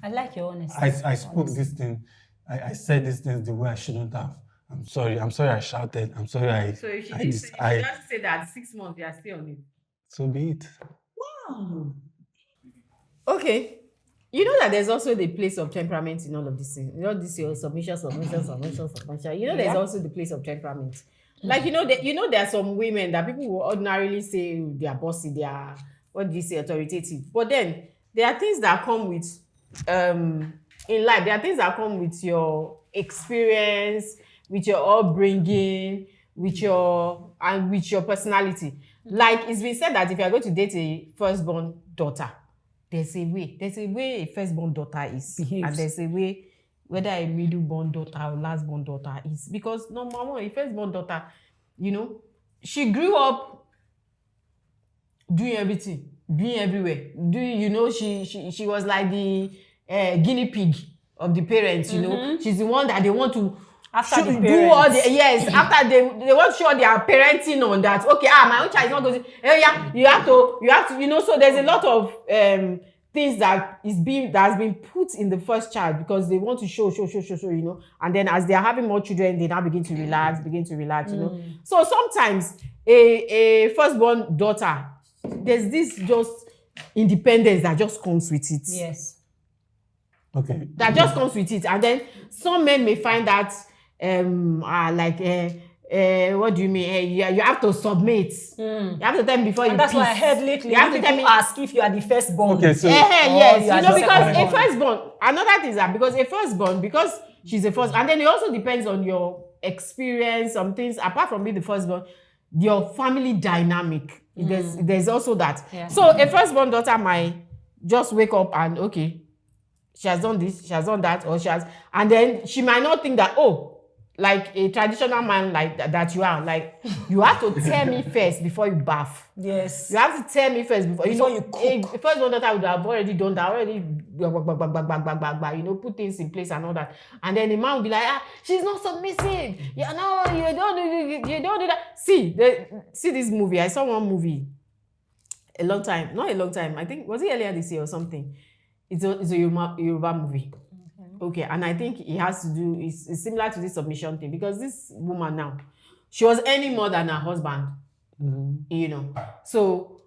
I like your honesty. I spoke this thing, I said these things the way I shouldn't have. I'm sorry I shouted. I'm sorry So if she I did dis- say, I she just say that 6 months you are still on it. so be it. Okay. You know that there's also the place of temperament in all of this thing. You know this your submission. You know there's also the place of temperament. Like there are some women that people will ordinarily say they are bossy, they are what do you say, authoritative. But then there are things that come with in life. There are things that come with your experience, with your upbringing, with your personality. Like it's been said that if you are going to date a firstborn daughter, there's a way a firstborn daughter is, Behaves. and there's a way whether a middleborn daughter or lastborn daughter is. Because number one, a firstborn daughter, she grew up doing everything, being everywhere. She was like the guinea pig of the parents. She's the one that they want to After the do all the parents. after they want to show their parenting on that. Okay, my own child is not going to. You have to. So there's a lot of things that has been put in the first child because they want to show. And then as they are having more children, they now begin to relax. So sometimes a firstborn daughter, there's this just independence that just comes with it. Yes. Okay. That just comes with it. And then some men may find that what do you mean? You have to submit. You have to tell me before And you that's peace. why I heard lately You have to tell people me. ask if you are the firstborn. Okay, so Yes, you are because the a second firstborn. Another thing is that because a firstborn, because she's a first, and then it also depends on your experience. Some things apart from being the firstborn, your family dynamic. There's also that. Yeah. So a firstborn daughter might just wake up and okay, she has done this, she has done that, or and then she might not think that, like a traditional man like that you are, like you have to tell me first before you bath. Yes. You have to tell me first before you cook. A firstborn daughter would have already done that, put things in place and all that. And then the man will be like, she's not submissive. You don't do that. See this movie. I saw one movie not a long time. I think was it earlier this year or something. It's a Yoruba movie. Okay, and I think it has to do, it's similar to this submission thing because this woman now, she was earning more than her husband, So,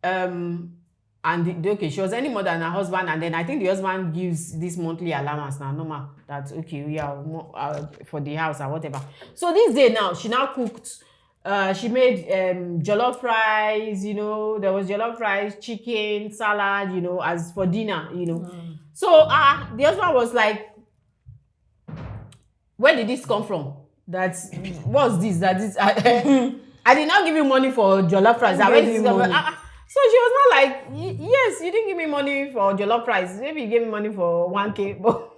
she was earning more than her husband, and then I think the husband gives this monthly allowance now, normal, that okay, we are for the house or whatever. So this day now, she now cooked. She made jollof rice, there was jollof rice, chicken, salad, as for dinner, So the husband was like, where did this come from? What's this? I did not give you money for jollof rice. Where did this come from? So she was not like, yes, you didn't give me money for jollof rice. Maybe you gave me money for 1K. But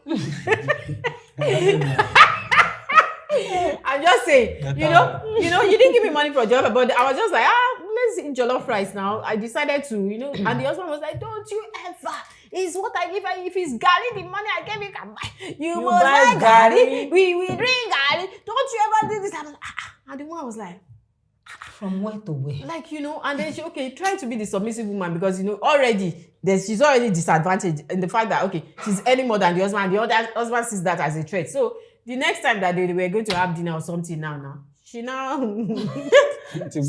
I'm just saying, you didn't give me money for jollof, but I was just like, let's eat jollof rice now. I decided to, and the husband was like, don't you ever. It's what I give her. If it's Gary, the money I gave you can buy. You must buy Gary. We drink Gary. Don't you ever do this? I was like, and the one was like, from where to where? Like, and then she, trying to be the submissive woman because, she's already disadvantaged in the fact that, she's earning more than the husband. The other husband sees that as a threat. So the next time that they were going to have dinner or something now, she now... Such a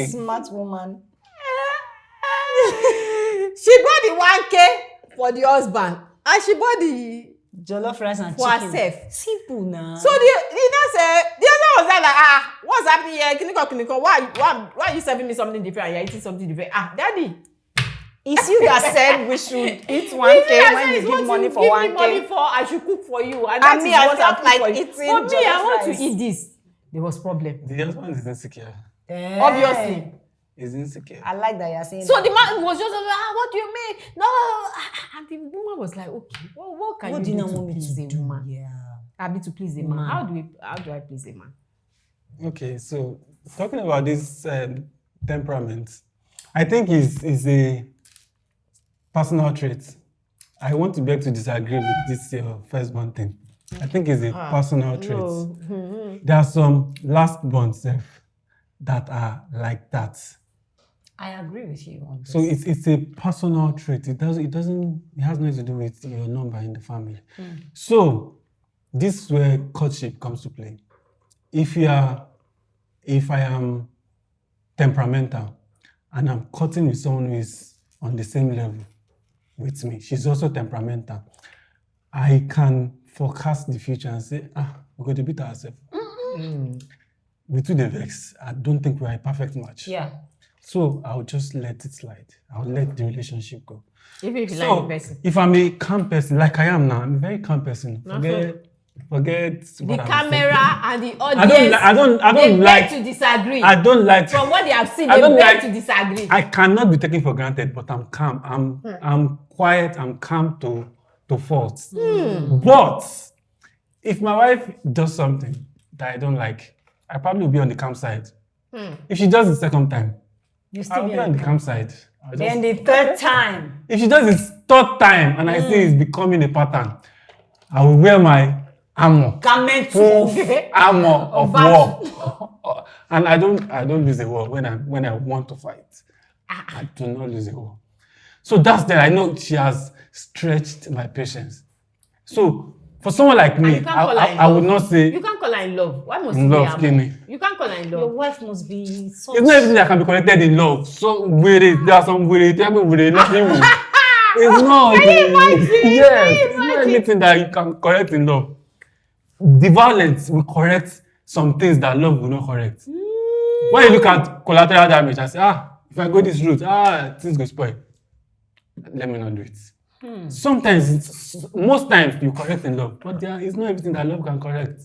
smart woman. She bought the 1K for the husband and she bought the jollof rice and for chicken. herself. Simple now. So the other was like, what's happening here? Kiniko, why are you serving me something different and you're eating something different? Daddy, it's you that said we should eat 1K when you give money for 1K. Give me money for, I should cook for you. And that me, is I what felt cook like for you. eating But me, I want rice. to eat this. there was problem. The husband is insecure. Obviously. He's insecure. I like that you're saying So that. the man was just like, what do you mean? No. And the woman was like, okay, well, what can What do you you do not to want me please to a do? woman? Yeah. I mean, to please a man. Man. How do I please a man? Okay, so talking about this temperament, I think is a personal trait. I want to beg to disagree with this firstborn thing. I think it's a personal trait. No. There are some last-born that are like that. I agree with you on this. So it's a personal trait. It has nothing to do with your number in the family. So this is where courtship comes to play. If I am temperamental and I'm courting with someone who is on the same level with me, she's also temperamental, I can forecast the future and say, we're going to beat ourselves. We two the vex. I don't think we're a perfect match. Yeah. So I'll just let it slide. I'll let the relationship go. Even if you So like the person. if I'm a calm person, like I am now, I'm a very calm person. Not Forget The what I'm camera saying. and the audience, I don't they like beg to disagree. I don't like From what they have seen, I they don't beg like- to disagree. I cannot be taken for granted, but I'm calm. I'm quiet, I'm calm to fault. But if my wife does something that I don't like, I probably will be on the calm side. If she does it the second time, You still I'll be be on the calm side. Then the third time. If she does it third time and I see it's becoming a pattern, I will wear my armor. Garment Full of armor of battle. war. And I don't lose a war when I want to fight. I do not lose a war. So that's that. I know she has stretched my patience. So for someone like And me, you can't call her in I would love. not say You can't call her in love. Why must in it be love, her Kenny. man? You can't call her in your love. wife must be such. It's not everything that can be connected in love. So there are some with nothing. It's not. Yes, it's not everything that you can correct in love. The violence will correct some things that love will not correct. When you look at collateral damage, I say, if I go this route, things go spoil. Let me not do it. Sometimes, most times, you correct in love, but it's not everything that love can correct.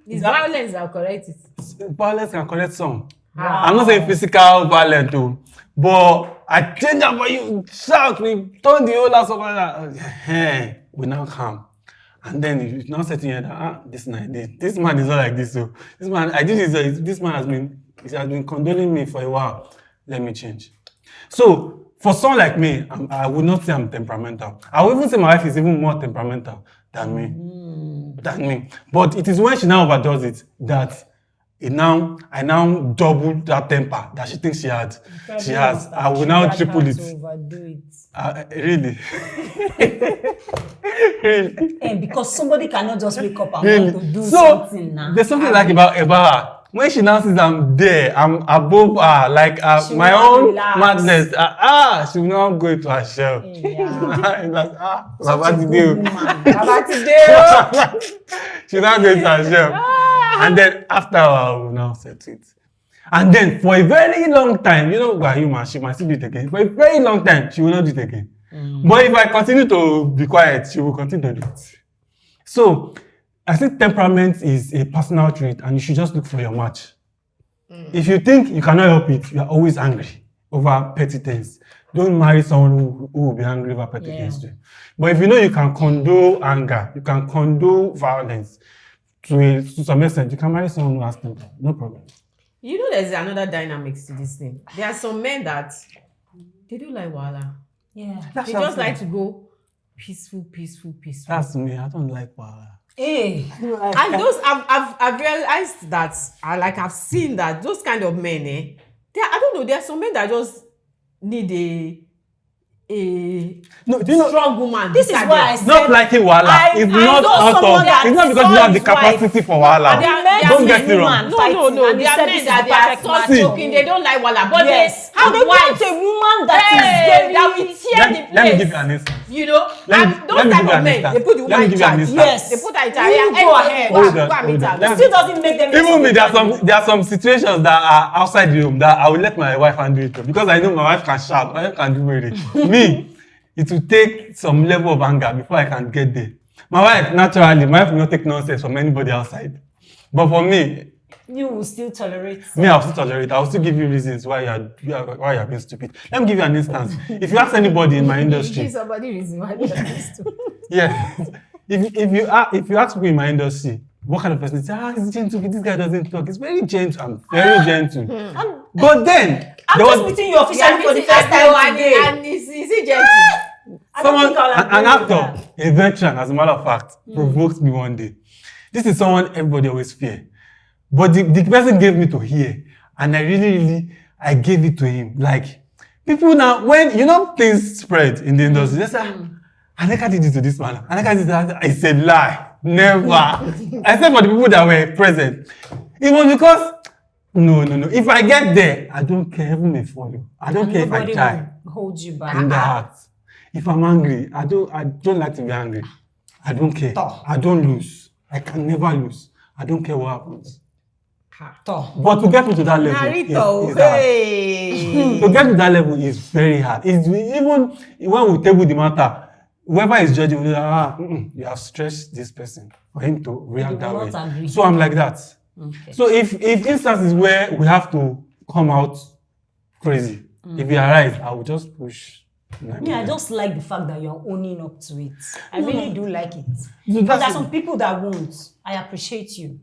It's violence that will correct it. Violence can correct some. I'm not saying physical violence too, but I change that for you. Shout, we turn the whole house over that. We now calm. And then you now say to you that this man is not like this. So this man, this man has been condoling me for a while. Let me change. So for someone like me, I would not say I'm temperamental. I would even say my wife is even more temperamental than me. But it is when she now overdoes it that I now double that temper that she thinks she had. She has. I will now triple it. Overdo it. Really. Really. And because somebody cannot just wake up and Really. want to do So something now. there's something like about her. When she now sees I'm there, I'm above her, like She my will own relax. madness. She will now go into her shell. Yeah. Like, Such a Baba good today. woman. Baba today. She now go into her shell. And then after a while, I will now set it. And then for a very long time, we're human, she might still do it again. For a very long time, she will not do it again. But if I continue to be quiet, she will continue to do it. So I think temperament is a personal trait and you should just look for your match. If you think you cannot help it, you are always angry over petty things. Don't marry someone who will be angry over petty things too. But if you know you can condone anger, you can condone violence to some extent, you can marry someone who has temper. No problem. There's another dynamics to this thing. There are some men that they don't like wahala. Yeah. They just like to go peaceful. That's me. I don't like wahala. Hey. And those I've realized that I've seen that those kind of men, I don't know, there are some men that just need a No, do you know? strong woman. This is beside why them. I said Not liking wahala. It's not know out someone of. that It's not because you saw have the his wife. capacity for wahala. They are- Don't get me wrong. No, they are men that they are so match. joking, they don't like wahala. But Yes. they have And they want wives a woman that is very. that will tear the place. Let me give you an instance. And those let me type give you of an men, instance. they put the Let woman me in give you an charge. instance. Yes. They put her in charge. You Anyway, go ahead. Go and Hold on, meet hold her. on. Let It still doesn't make them. Even me, there are some situations that are outside the room that I will let my wife handle it because I know my wife can shout, my wife can do it. Me, it will take some level of anger before I can get there. My wife will not take nonsense from anybody outside. But for me, You will still tolerate. I'll still tolerate. I'll still give you reasons why you're being stupid. Let me give you an instance. If you ask anybody in my Give industry, somebody reason why they are this too. yeah, if you ask people in my industry, what kind of person? They say, he's gentle. This guy doesn't talk. He's very gentle. I'm very gentle. But then I'm there just was meeting you officially for the first time today. And is he gentle? I don't think I'll an agree with actor, a veteran, as a matter of fact, provoked me one day. This is someone everybody always fear. But the person gave me to hear, and I really, I gave it to him. Like, people now, when, things spread in the industry, they say, Aneka did it to this man. Aneka did that. I said, lie. Never. Except for the people that were present. It was because, no. If I get there, I don't care even may follow. I don't care if I die. Hold you back. In the heart. If I'm angry, I don't like to be angry. I don't care. I don't lose. I can never lose. I don't care what happens. But to get to that level is hard. To get to that level is very hard. It's even when we table the matter, whoever is judging will be like, you have stretched this person for him to react that way. Agree. So I'm like that. Okay. So if instances where we have to come out crazy, if you arise, I will just push. I just like the fact that you're owning up to it. I really do like it. So Because there are some people that won't. I appreciate you.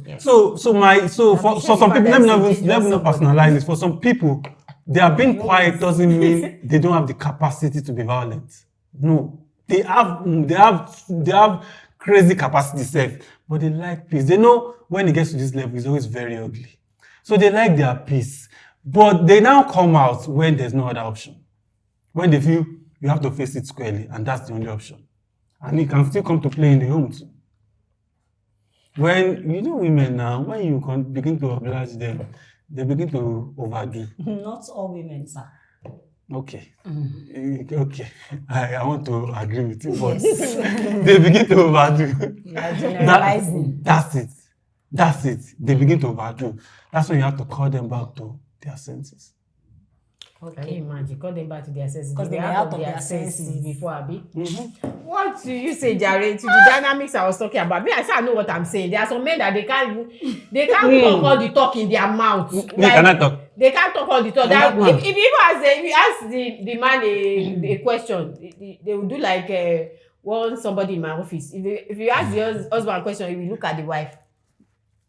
Yes. So for some people, let me not personalize this. For some people, they are being quiet doesn't mean they don't have the capacity to be violent. No, they have crazy capacity self, but they like peace. They know when it gets to this level, it's always very ugly. So they like their peace, but they now come out when there's no other option. When they feel you have to face it squarely, and that's the only option. And it can still come to play in the home too. When, women now, when you begin to oblige them, they begin to overdo. Not all women, sir. Okay. Okay. I want to agree with you, but they begin to overdo. You are generalizing. That's it. They begin to overdo. That's when you have to call them back to their senses. Okay. Can you imagine? Call them back to their senses. Because they were out of their senses before, Abi. What do you say, Jared? To the dynamics I was talking about. Me, I say I know what I'm saying. There are some men that they can't talk all the talk in their mouth. Can I talk? They can't talk all the talk. If you ask the man a question, they will do like somebody in my office. If you ask the husband a question, he will look at the wife,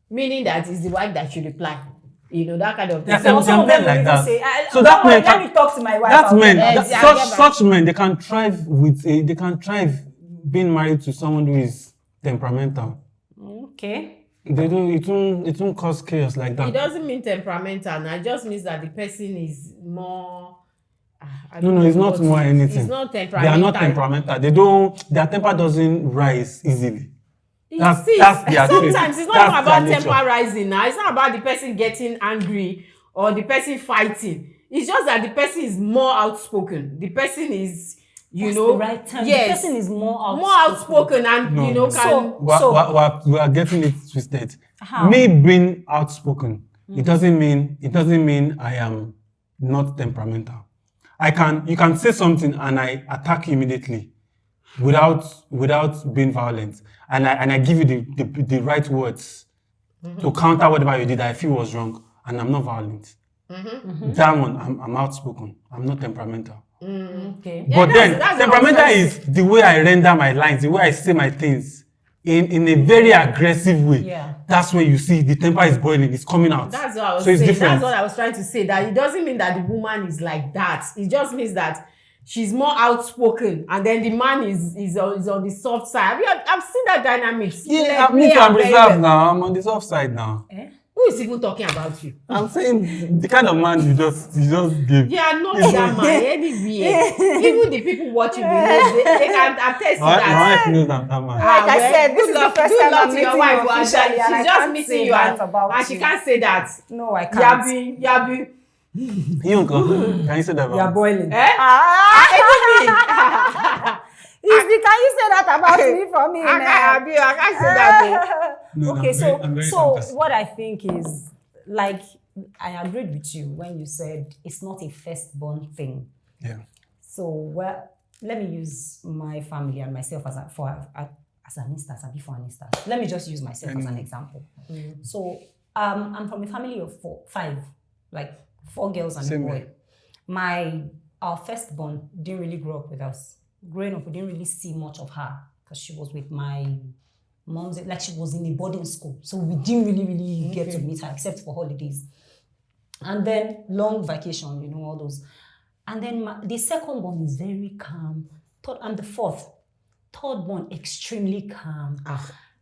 meaning that it's the wife that should reply. That kind of thing. So some of them will even say, so that man let me talk to my wife. That men, such men, they can thrive being married to someone who is temperamental. Okay. They do it won't cause chaos like that. It doesn't mean temperamental. It just means that the person is more. No, it's not more anything. It's not temperamental. They are not temperamental. Their temper doesn't rise easily. That's sometimes it's not even about temper rising now. It's not about the person getting angry or the person fighting. It's just that the person is more outspoken. The person is, the right time. Yes, the person is more outspoken and we are getting it twisted. How? Me being outspoken, it doesn't mean I am not temperamental. You can say something and I attack you immediately without being violent. And I give you the right words to counter whatever you did that I feel was wrong, and I'm not violent. That one, I'm outspoken. I'm not temperamental. Okay. But that's temperamental is the way I render my lines, the way I say my things in a very aggressive way. Yeah. That's when you see the temper is boiling, it's coming out. That's what I was saying. That's what I was trying to say. That it doesn't mean that the woman is like that. It just means that she's more outspoken, and then the man is on the soft side. I've seen that dynamics. Yeah, I'm reserved now. I'm on the soft side now. Who is even talking about you? I'm saying the kind of man you just give. Yeah, not that man anywhere. Even the people watching videos, they can attest to that. My wife knows I'm that man. Like I said, this is the first time I'm meeting your wife. officially, and she's just meeting you, and she can't say that. No, I can't. Yabi. Can you say that? You're boiling. Can you say that about me for me? I can't say that. Okay, so what I think is, like, I agreed with you when you said it's not a firstborn thing. Yeah. So, let me use my family and myself as an instance, and before an instance. Let me just use myself as an example. So I'm from a family of five, like 4 girls and a boy. Our firstborn didn't really grow up with us. Growing up, we didn't really see much of her because she was with my mom's, like she was in a boarding school. So we didn't really get to meet her except for holidays. And then long vacation, you know, all those. And then the second one is very calm. I'm the fourth. Third one, extremely calm.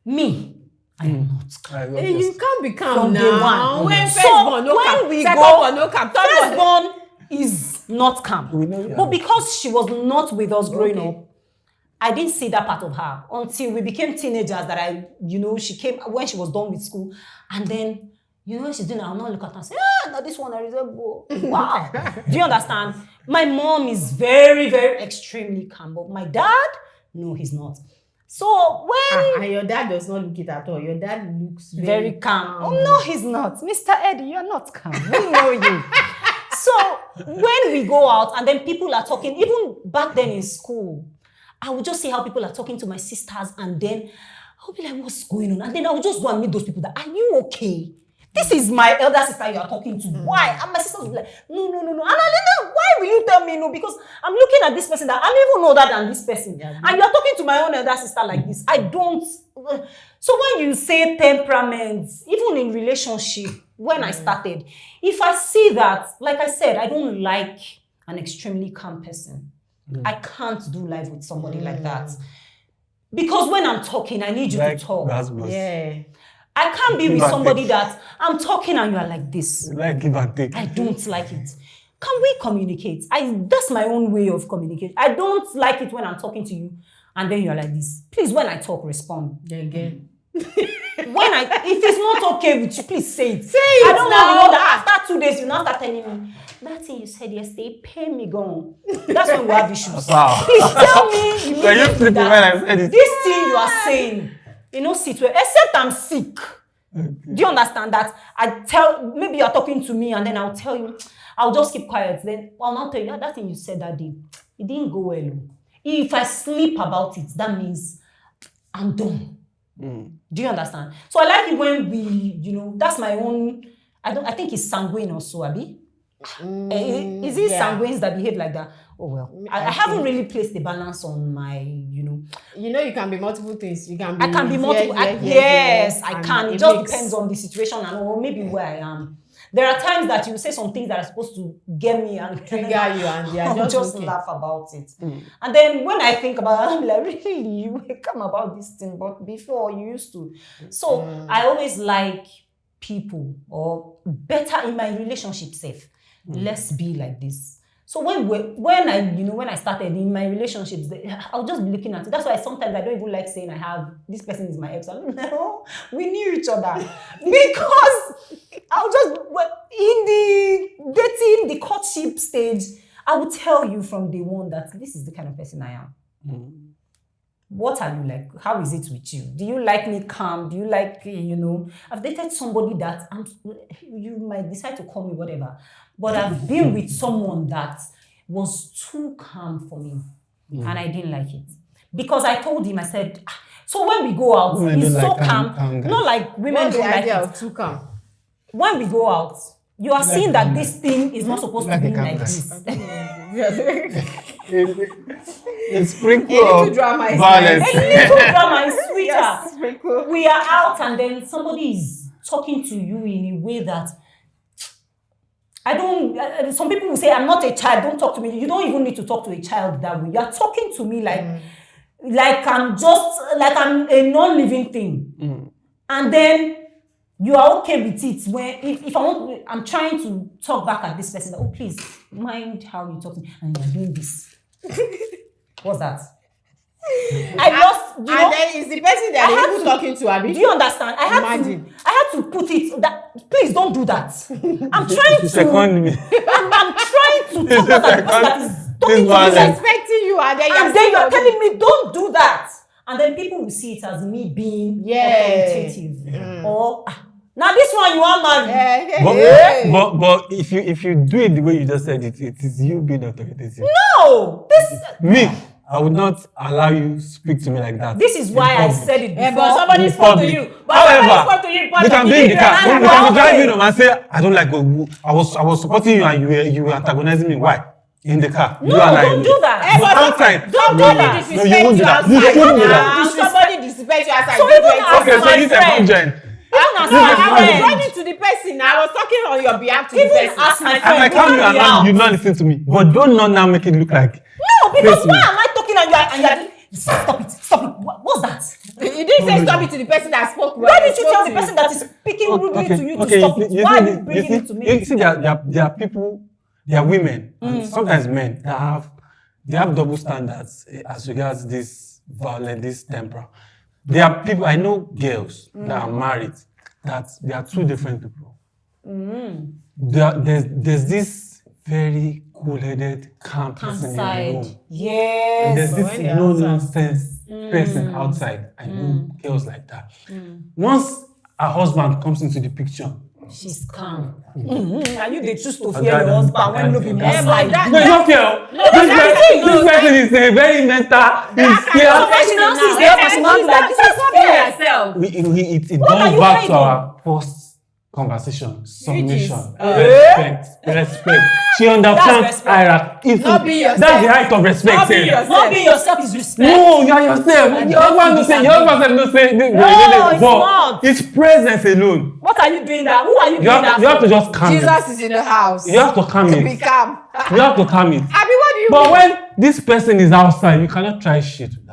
Me, I am not calm. You can't be calm From now. day one. When So firstborn, no when calm. we Second go, one, no calm. Third one, firstborn is not calm. But because she was not with us growing up, I didn't see that part of her until we became teenagers that she came when she was done with school. And then, when she's doing it, I'll not look at her and say, now this one I resemble. Wow. Do you understand? My mom is very, very extremely calm. But my dad, no, he's not. So when... and your dad does not look it at all. Your dad looks very calm. Oh, no, he's not. Mr. Eddie, you're not calm. We know you. So when we go out and then people are talking, even back then in school, I would just see how people are talking to my sisters and then I'll be like, what's going on? And then I would just go and meet those people that, are you okay? This is my elder sister you are talking to. Why? And my sisters will be like, no. And I don't know, why will you tell me no? Because I'm looking at this person that I'm even older than this person. Yeah, and you're talking to my own elder sister like this. I don't. So when you say temperaments, even in relationship, when I started, if I see that, like I said, I don't like an extremely calm person. I can't do life with somebody like that. Because when I'm talking, I need you to talk. Yeah. I can't be with somebody that I'm talking and you are like this. Like give and take. I don't like it. Can we communicate? That's my own way of communicating. I don't like it when I'm talking to you and then you're like this. Please, when I talk, respond. Again. If it's not okay with you, please say it. Say it. I don't want to know that after 2 days you now start telling me that thing you said yesterday, pay me gone. That's when we have issues. Wow. Please tell me. So you sleeping when I said it. This thing you are saying, sit well, except I'm sick. Okay. Do you understand that? Maybe you're talking to me and then I'll tell you, I'll just keep quiet. Then I'll not tell you that thing you said that day, it didn't go well. If I sleep about it, that means I'm done. Do you understand? So I like it when we, that's my own, I think it's sanguine also, Abi. Is it sanguines that behave like that? Oh well, I haven't really placed the balance on my, you can be multiple things. I can be multiple. Yes, I can. It just depends on the situation or maybe where I am. There are times that you say some things that are supposed to get me and trigger you, and I'll just laugh about it. And then when I think about it, I'm like, really, you come about this thing, but before you used to. So I always like people, or better in my relationship safe. Let's be like this. So when I started in my relationships, I'll just be looking at it. That's why sometimes I don't even like saying this person is my ex. No, we knew each other. Because I'll just, in the dating, the courtship stage, I will tell you from day one that this is the kind of person I am. What are you like? How is it with you? Do you like me calm? Do you like, I've dated somebody that you might decide to call me whatever. But I've been with someone that was too calm for me. And I didn't like it. Because I told him, I said, so when we go out, he's so calm. Not like women don't like it. Too calm. When we go out, you are seeing that this thing is not supposed to be like this. It's sprinkle a little drama is violence. nice. A little drama is sweeter. Yes, we are out and then somebody is talking to you in a way that some people will say, I'm not a child, don't talk to me. You don't even need to talk to a child that way. You're talking to me like I'm a non-living thing. And then you are okay with it when if I'm trying to talk back at this person, oh please mind how you talk to me, and you're doing this. What's that? I lost, and then it's the person that you're talking to, Abi. Do you understand? I had to put it that please don't do that. I'm trying to second me. I'm trying to talk about the person that is talking to you, expecting you, and then you're telling me don't do that. And then people will see it as me being authoritative. Or now this one you are married. But if you do it the way you just said it, it is you being authoritative. No, me. I would not allow you to speak to me like that. This is why I said it Yeah, before. but somebody In spoke to public. you. But somebody However, spoke to you in we public. can You be in the didn't car. realize We can be that. driving home and say, I don't like. I was supporting you and you were antagonizing me. Why? In the car. No, You and I don't in do the- that. Eh, but outside. Don't do Somebody that. No, disrespect you won't do you that. You outside. shouldn't do Now, that. somebody disrespect you outside. So Give even you as Okay, so my this is a friend. conjoint. Even as No, my I was friend. talking to the person. I was talking on your behalf to the Even person. as my I friend. might calm you hear and me out. you not listen to me. But don't not now make it look like. No, because Face why me. am I talking and you are stop it, stop it. What's that? You didn't say stop it to the person that spoke. Why did you spoke tell to the person that is speaking rudely to you to okay, stop it? you Why see are you the- bringing it to me? You see, there are people, there are women, and sometimes men that have double standards as regards this violence, this temper. There are people, I know girls that are married, that they are two different people. There's this very cool-headed, calm person in the room. And Yes. there's this when they're no-nonsense person outside. I know girls like that. Once a husband comes into the picture, She's calm. And you they choose to I fear got your it. husband when no be Yeah, more but side. that- no, it's not fair. This person is a very mental. He's So scared. when she now sees Yeah, the person, she's now be like, not- this is she's fear. herself. It What are goes you back hiding? to our first conversation. Submission, Respect. respect. She understands respect. hierarchy. Not be yourself. That's the height of respect. Not be sef. yourself. Not being yourself is respect. No, you are yourself. And Your husband no say. Your husband no say. it's but not. it's presence alone. What are you doing that? Who are you You doing that have to for? just calm it. Jesus is in the house. You have to calm Be it. calm. You have to calm it. Abi, what do you But mean? when this person is outside, you cannot try shit with that.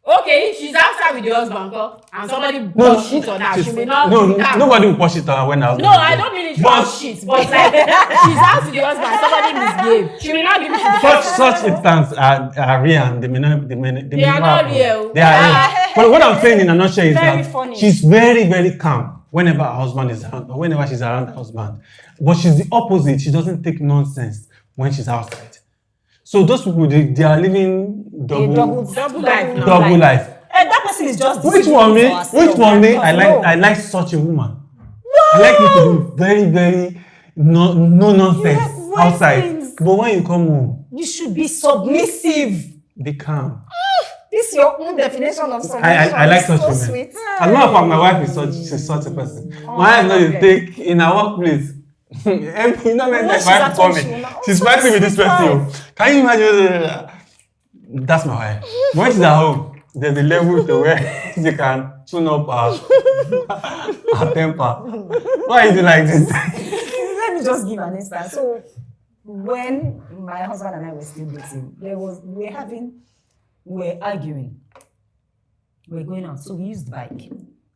Okay, if she's outside with the husband, and somebody No, push shit on her, she may not. No, be calm. nobody will push it on her when I was. No, I don't mean it But- for shit, but like she's out with the husband, somebody misbehaved. She will not give it to the Such instances are real and they may not. They are not real. They are real. But what I'm saying in a nutshell is Very that funny. she's very, very calm whenever her husband is around, or whenever she's around her husband. But she's the opposite. She doesn't take nonsense when she's outside. So those people, they are living double life now. double life. That person is just Which one me? deceiving to Which one me? I herself. like. I like such a woman. I like you to be very, very no nonsense Yes, white outside. things. But when you come home, You should be submissive. be calm. This is your own definition of submission. I like It's such so women. sweet. As a matter of fact, my wife is such a person. My wife knows to take in her workplace. You know when No, my she's wife at call home, me, she will not- she's Oh, fighting with this sweet person. wife. Can you imagine? That's my wife. When she's at home, there's a level to where she can tune up her temper. Why is it like this? Let me just give an instance. So when my husband and I were still dating, we're arguing. We're going out. So we used the bike.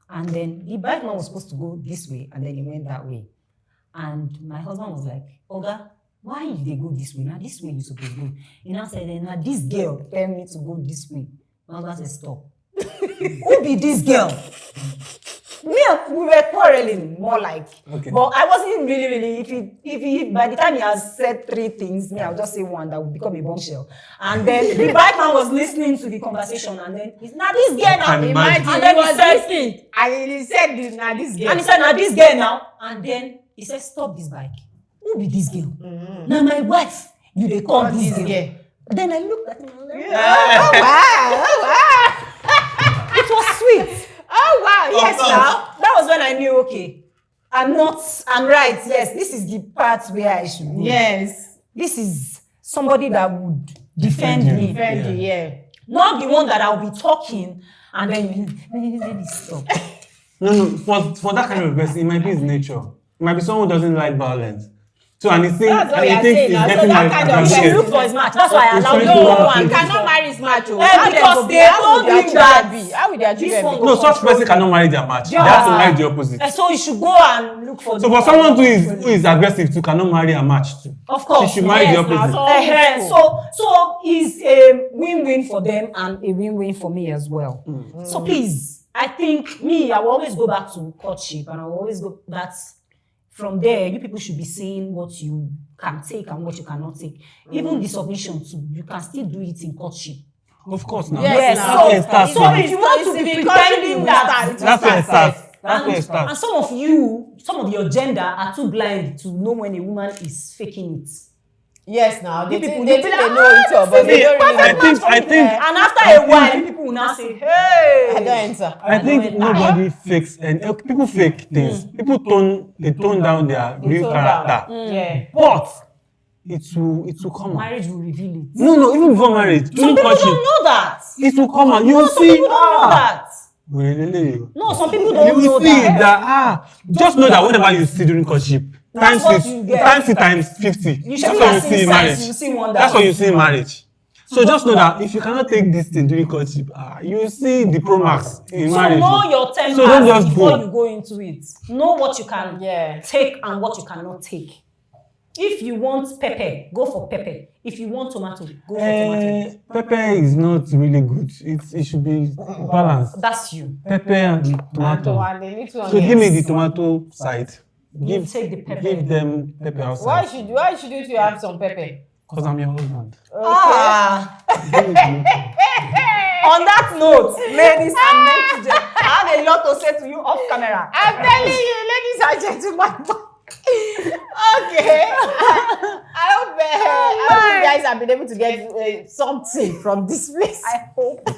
And then the bike man was supposed to go this way and then he went that way. And my husband was like, Oga, why if they go this way? Now this way you're supposed to go. He now said, now this girl tell me to go this way. My husband said, stop. Who be this girl? Me and we were quarreling more like. Okay. But I wasn't really. If he by the time he has said 3 things, me I'll just say one that will become a bombshell. And then the bike man was listening to the conversation, and then he's now this girl now. Can imagine. And then he he was said, listening. And he said this now this girl. and he said, now this girl now. And then he said, stop this bike. Who be this girl? Now my wife. You they call Call this this girl. girl. Then I looked at him. And like, Oh wow! Oh wow! it was sweet. Oh wow! Yes, now. That was when I knew, okay, I'm right. Yes, this is the part where I should be. Yes. This is somebody that would defend you. me. Defend you, yeah. Not the one that I'll be talking and then let me stop. No. For that kind of person, it might be his nature. It might be someone who doesn't like violence. So and he thinks That's what and he we are thinks saying he's now. So getting that like kind of He should Yes. look for his match. That's why I It's allow really no good. No, one you Yes. cannot marry his match. Oh. Eh, How because them go be- they how told will their him that children be? How will their this children one be? go- No, such person cannot marry their match. They have to marry the opposite. So you should go and look for So for someone who is aggressive too cannot marry a match too. Of course. She should marry the Yes, now, opposite. So it's a win-win for them and a win-win for me as well. So please, I think I will always go back to courtship, and I will always go that from there, you people should be seeing what you can take and what you cannot take. Even the submission too, you can still do it in courtship. Of course now. Yes, now. That's where it starts So from. if you want to be pretending that That's where it starts. That's where it and starts. some of your gender are too blind to know when a woman is faking it. Yes, now they people, think they know it all, but they don't really. I think And after a while, people will now say, hey. I don't enter. I think nobody fakes, and people fake things. People tone down their real character. Yeah. But it will come out. Marriage will reveal it. No, even before marriage. Some during people courtship, don't know that. it will come out. You will Some see. people don't know that. Really? No, some people You don't know will see that. that. Just know that whenever you see during courtship, That's what you get. times it times 50. You That's should what you have see seen in signs, marriage. you see wonders. That's what you see in marriage. So just know that if you cannot take this thing during courtship, you will see the pro max in So marriage. know your tempers So don't just before go. you go into it. Know what you can take and what you cannot take. If you want pepper, go for pepper. If you want tomato, go for tomato. Pepper is not really good. It should be balanced. That's you. Pepper and tomato. And the little So give me onions. the tomato side. You take the pepper. Give them pepper outside. Why should you have some pepper? Because I'm your husband. Ah. On that note, ladies and gentlemen, I have a lot to say to you off camera. I'm telling you, ladies and gentlemen. Okay. I hope you guys have been able to get something from this place. I hope.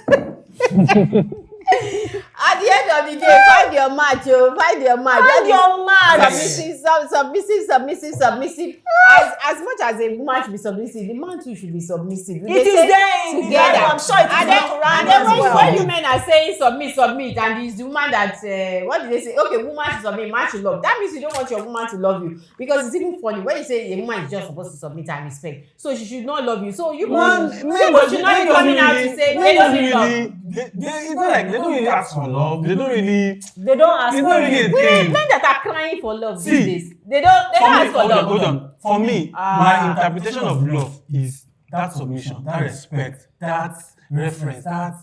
At the end of the day, find your match. Find your match. Find your match. Submissive. As much as a woman should be submissive, the man too should be submissive. It is there in the together. Bible. I'm sure it is And in then, the Quran and then as well. when you men are saying submit, and it's the woman that what did they say? Okay, woman should submit, man should love. That means you don't want your woman to love you, because it's even funny when you say a woman is just supposed to submit and respect, so she should not love you. So you people should not be coming out to say they don't need love. It's not like they don't really ask for love. They don't really. They don't ask It's not really a Men thing. that are crying for love See, these days, they don't ask for love. Hold on. For me, my interpretation of love is that submission, that respect, that reference, that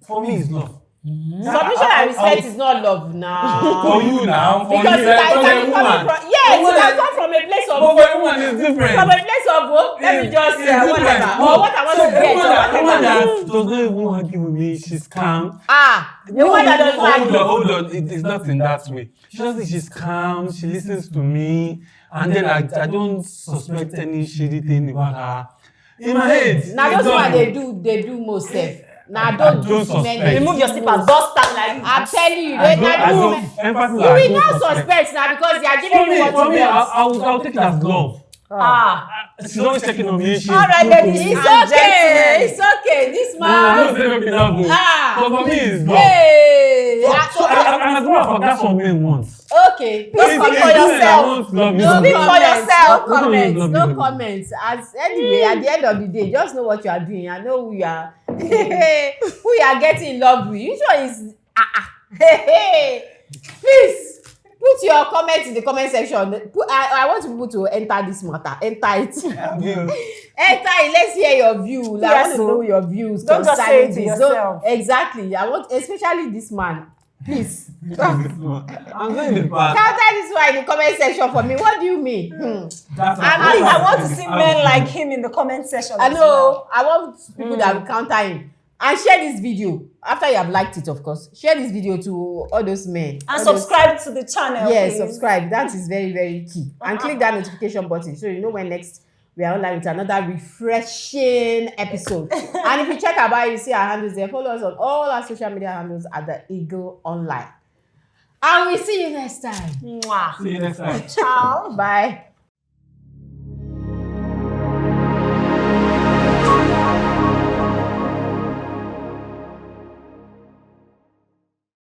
for me is love. Submission and respect is not love now. For you now, for Because you, it like, can be coming from, yes, it can come from a place of but for a woman it's different. from a place of hope. Let me just It's different. whatever. No. Or what I want So to get. a woman that Whatever. does not even argue with me, she's calm. The one that doesn't Hold argue. on. It's not in that way. She's calm. She listens to me, and then I don't suspect any shady thing about her. In my head, Now it's those one done. they do most safe. Now I don't don't suspect. Remove your slippers. Just stand like I'm telling you, I they don't now empathy. you will not suspect now because they are giving you what For you me, want. I'll take it as love. She's always checking on me. She's All right, good ladies. to me. It's okay. It's okay. This No, don't man. say make me love you. But for me, it's love. Hey. So I grew up, that's what men want. Okay. Don't speak for yourself. Love you. No Speak for comments. yourself. No comments. Love you. No comments. As anyway, at the end of the day, just know what you are doing. I know who you are. Who you are getting in love with. You sure is please put your comments in the comment section. I want people to enter this matter. Enter it. Enter it. Let's hear your view. Like, I want to know your views. Don't just say it to concerning this. yourself. Exactly. I want, especially this man. Please. I'm going in the past. Counter this one in the comment section for me. What do you mean? I want to see men like him in the comment section. I as know. well. I want people that will counter him. And share this video. After you have liked it, of course. Share this video to all those men. And All subscribe to the channel. Yes, please. subscribe. That is very, very key. And click that notification button so you know when next we are online with another refreshing episode. And if you check our bio, you see our handles there. Follow us on all our social media handles at the Eagle Online. And we'll see you next time. Mwah. See you next time. Ciao. Bye.